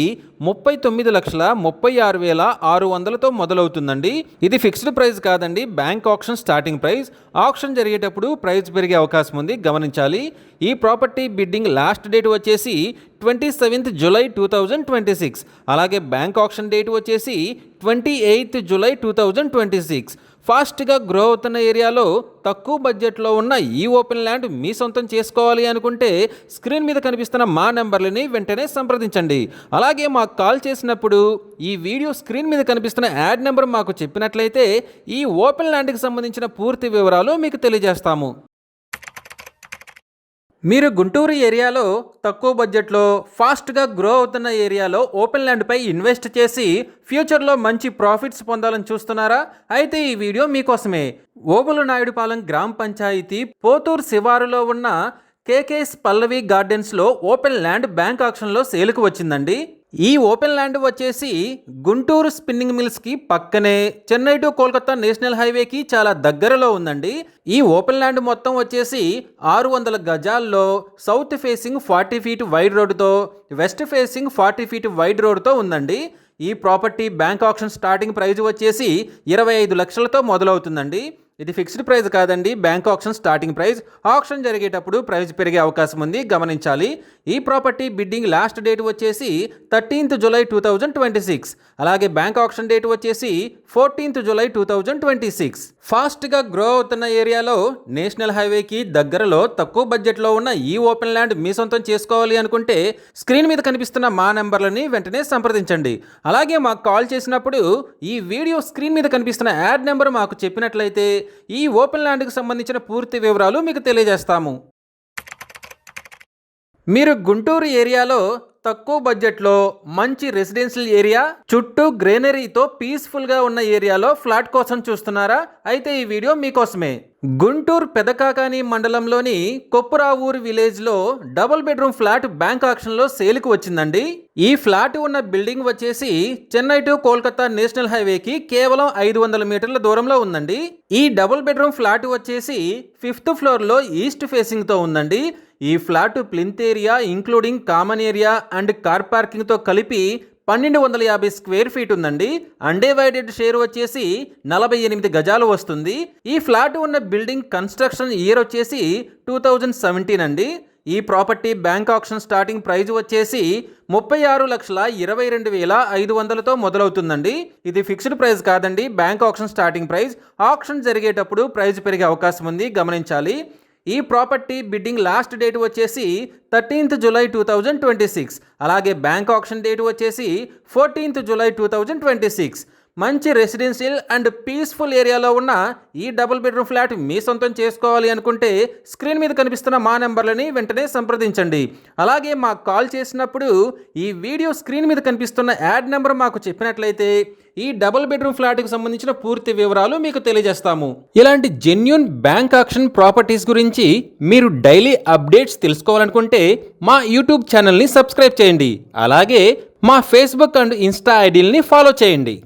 39,36,600తో మొదలవుతుందండి. ఇది ఫిక్స్డ్ ప్రైస్ కాదండి, bank auction starting price. Auction జరిగేటప్పుడు ప్రైస్ పెరిగే అవకాశం ఉంది, గమనించాలి. ఈ ప్రాపర్టీ బిడ్డింగ్ లాస్ట్ డేట్ వచ్చేసి 27th జూలై 2026. అలాగే బ్యాంక్ ఆక్షన్ డేట్ వచ్చేసి 28th జూలై 2026. ఫాస్ట్గా గ్రో అవుతున్న ఏరియాలో తక్కువ బడ్జెట్లో ఉన్న ఈ ఓపెన్ ల్యాండ్ మీ సొంతం చేసుకోవాలి అనుకుంటే స్క్రీన్ మీద కనిపిస్తున్న మా నెంబర్లని వెంటనే సంప్రదించండి. అలాగే మాకు కాల్ చేసినప్పుడు ఈ వీడియో స్క్రీన్ మీద కనిపిస్తున్న యాడ్ నెంబర్ మాకు చెప్పినట్లయితే ఈ ఓపెన్ ల్యాండ్కి సంబంధించిన పూర్తి వివరాలు మీకు తెలియజేస్తాము. మీరు గుంటూరు ఏరియాలో తక్కువ బడ్జెట్లో ఫాస్ట్గా గ్రో అవుతున్న ఏరియాలో ఓపెన్ ల్యాండ్పై ఇన్వెస్ట్ చేసి ఫ్యూచర్లో మంచి ప్రాఫిట్స్ పొందాలని చూస్తున్నారా? అయితే ఈ వీడియో మీకోసమే. ఓబులనాయుడుపాలెం గ్రామ పంచాయతీ పోతూరు శివారులో ఉన్న KK's పల్లవి గార్డెన్స్లో ఓపెన్ ల్యాండ్ బ్యాంక్ ఆక్షన్లో సేల్కు వచ్చిందండి. ఈ ఓపెన్ ల్యాండ్ వచ్చేసి గుంటూరు స్పిన్నింగ్ మిల్స్కి పక్కనే చెన్నై టు కోల్కతా నేషనల్ హైవేకి చాలా దగ్గరలో ఉందండి. ఈ ఓపెన్ ల్యాండ్ మొత్తం వచ్చేసి 600 గజాల్లో సౌత్ ఫేసింగ్ 40 ఫీట్ వైడ్ రోడ్డుతో, వెస్ట్ ఫేసింగ్ 40 ఫీట్ వైడ్ రోడ్డుతో ఉందండి. ఈ property bank auction starting price వచ్చేసి 25 లక్షలతో మొదలవుతుందండి. ఇది ఫిక్స్డ్ ప్రైస్ కాదండి, bank auction starting price. Auction జరిగేటప్పుడు ప్రైస్ పెరిగే అవకాశం ఉంది, గమనించాలి. ఈ ప్రాపర్టీ బిడ్డింగ్ లాస్ట్ డేట్ వచ్చేసి 13th జూలై 2026. అలాగే బ్యాంక్ ఆక్షన్ డేట్ వచ్చేసి 14th జూలై 2026. ఫాస్ట్గా గ్రో అవుతున్న ఏరియాలో నేషనల్ హైవేకి దగ్గరలో తక్కువ బడ్జెట్లో ఉన్న ఈ ఓపెన్ ల్యాండ్ మీ సొంతం చేసుకోవాలి అనుకుంటే స్క్రీన్ మీద కనిపిస్తున్న మా నెంబర్లని వెంటనే సంప్రదించండి. అలాగే మాకు కాల్ చేసినప్పుడు ఈ వీడియో స్క్రీన్ మీద కనిపిస్తున్న యాడ్ నెంబర్ మాకు చెప్పినట్లయితే ఈ ఓపెన్ ల్యాండ్కి సంబంధించిన పూర్తి వివరాలు మీకు తెలియజేస్తాము. మీరు గుంటూరు ఏరియాలో తక్కువ బడ్జెట్లో మంచి రెసిడెన్షియల్ ఏరియా చుట్టూ గ్రీనరీతో పీస్ఫుల్గా ఉన్న ఏరియాలో ఫ్లాట్ కోసం చూస్తున్నారా? అయితే ఈ వీడియో మీకోసమే. గుంటూరు పెదకాకాని మండలంలోని కొప్పురావూరు విలేజ్లో డబుల్ బెడ్రూమ్ ఫ్లాట్ బ్యాంక్ ఆక్షన్లో సేల్కి వచ్చిందండి. ఈ ఫ్లాట్ ఉన్న బిల్డింగ్ వచ్చేసి చెన్నై టు కోల్కతా నేషనల్ హైవేకి కేవలం 500 మీటర్ల దూరంలో ఉందండి. ఈ డబుల్ బెడ్రూమ్ ఫ్లాట్ వచ్చేసి 5th ఫ్లోర్లో ఈస్ట్ ఫేసింగ్తో ఉందండి. ఈ flat plinth area including common area and car పార్కింగ్తో కలిపి 1250 స్క్వేర్ ఫీట్ ఉందండి. అన్డివైడెడ్ షేర్ వచ్చేసి 48 గజాలు వస్తుంది. ఈ ఫ్లాట్ ఉన్న బిల్డింగ్ కన్స్ట్రక్షన్ ఇయర్ వచ్చేసి 2017 అండి. ఈ property bank auction starting praise వచ్చేసి 36,22,500తో మొదలవుతుందండి. ఇది ఫిక్స్డ్ ప్రైస్ కాదండి, bank auction starting price. Auction జరిగేటప్పుడు ప్రైస్ పెరిగే అవకాశం ఉంది, గమనించాలి. ఈ ప్రాపర్టీ బిడ్డింగ్ లాస్ట్ డేట్ వచ్చేసి 13th జూలై 2026. అలాగే బ్యాంక్ ఆక్షన్ డేట్ వచ్చేసి 14th జూలై 2026. మంచి రెసిడెన్షియల్ అండ్ పీస్ఫుల్ ఏరియాలో ఉన్న ఈ డబుల్ బెడ్రూమ్ ఫ్లాట్ మీ సొంతం చేసుకోవాలి అనుకుంటే స్క్రీన్ మీద కనిపిస్తున్న మా నెంబర్లని వెంటనే సంప్రదించండి. అలాగే మాకు కాల్ చేసినప్పుడు ఈ వీడియో స్క్రీన్ మీద కనిపిస్తున్న యాడ్ నెంబర్ మాకు చెప్పినట్లయితే ఈ డబుల్ బెడ్రూమ్ ఫ్లాట్కి సంబంధించిన పూర్తి వివరాలు మీకు తెలియజేస్తాము. ఇలాంటి జెన్యూన్ బ్యాంక్ ఆక్షన్ ప్రాపర్టీస్ గురించి మీరు డైలీ అప్డేట్స్ తెలుసుకోవాలనుకుంటే మా యూట్యూబ్ ఛానల్ని సబ్స్క్రైబ్ చేయండి. అలాగే మా ఫేస్బుక్ అండ్ ఇన్స్టా ఐడీలని ఫాలో చేయండి.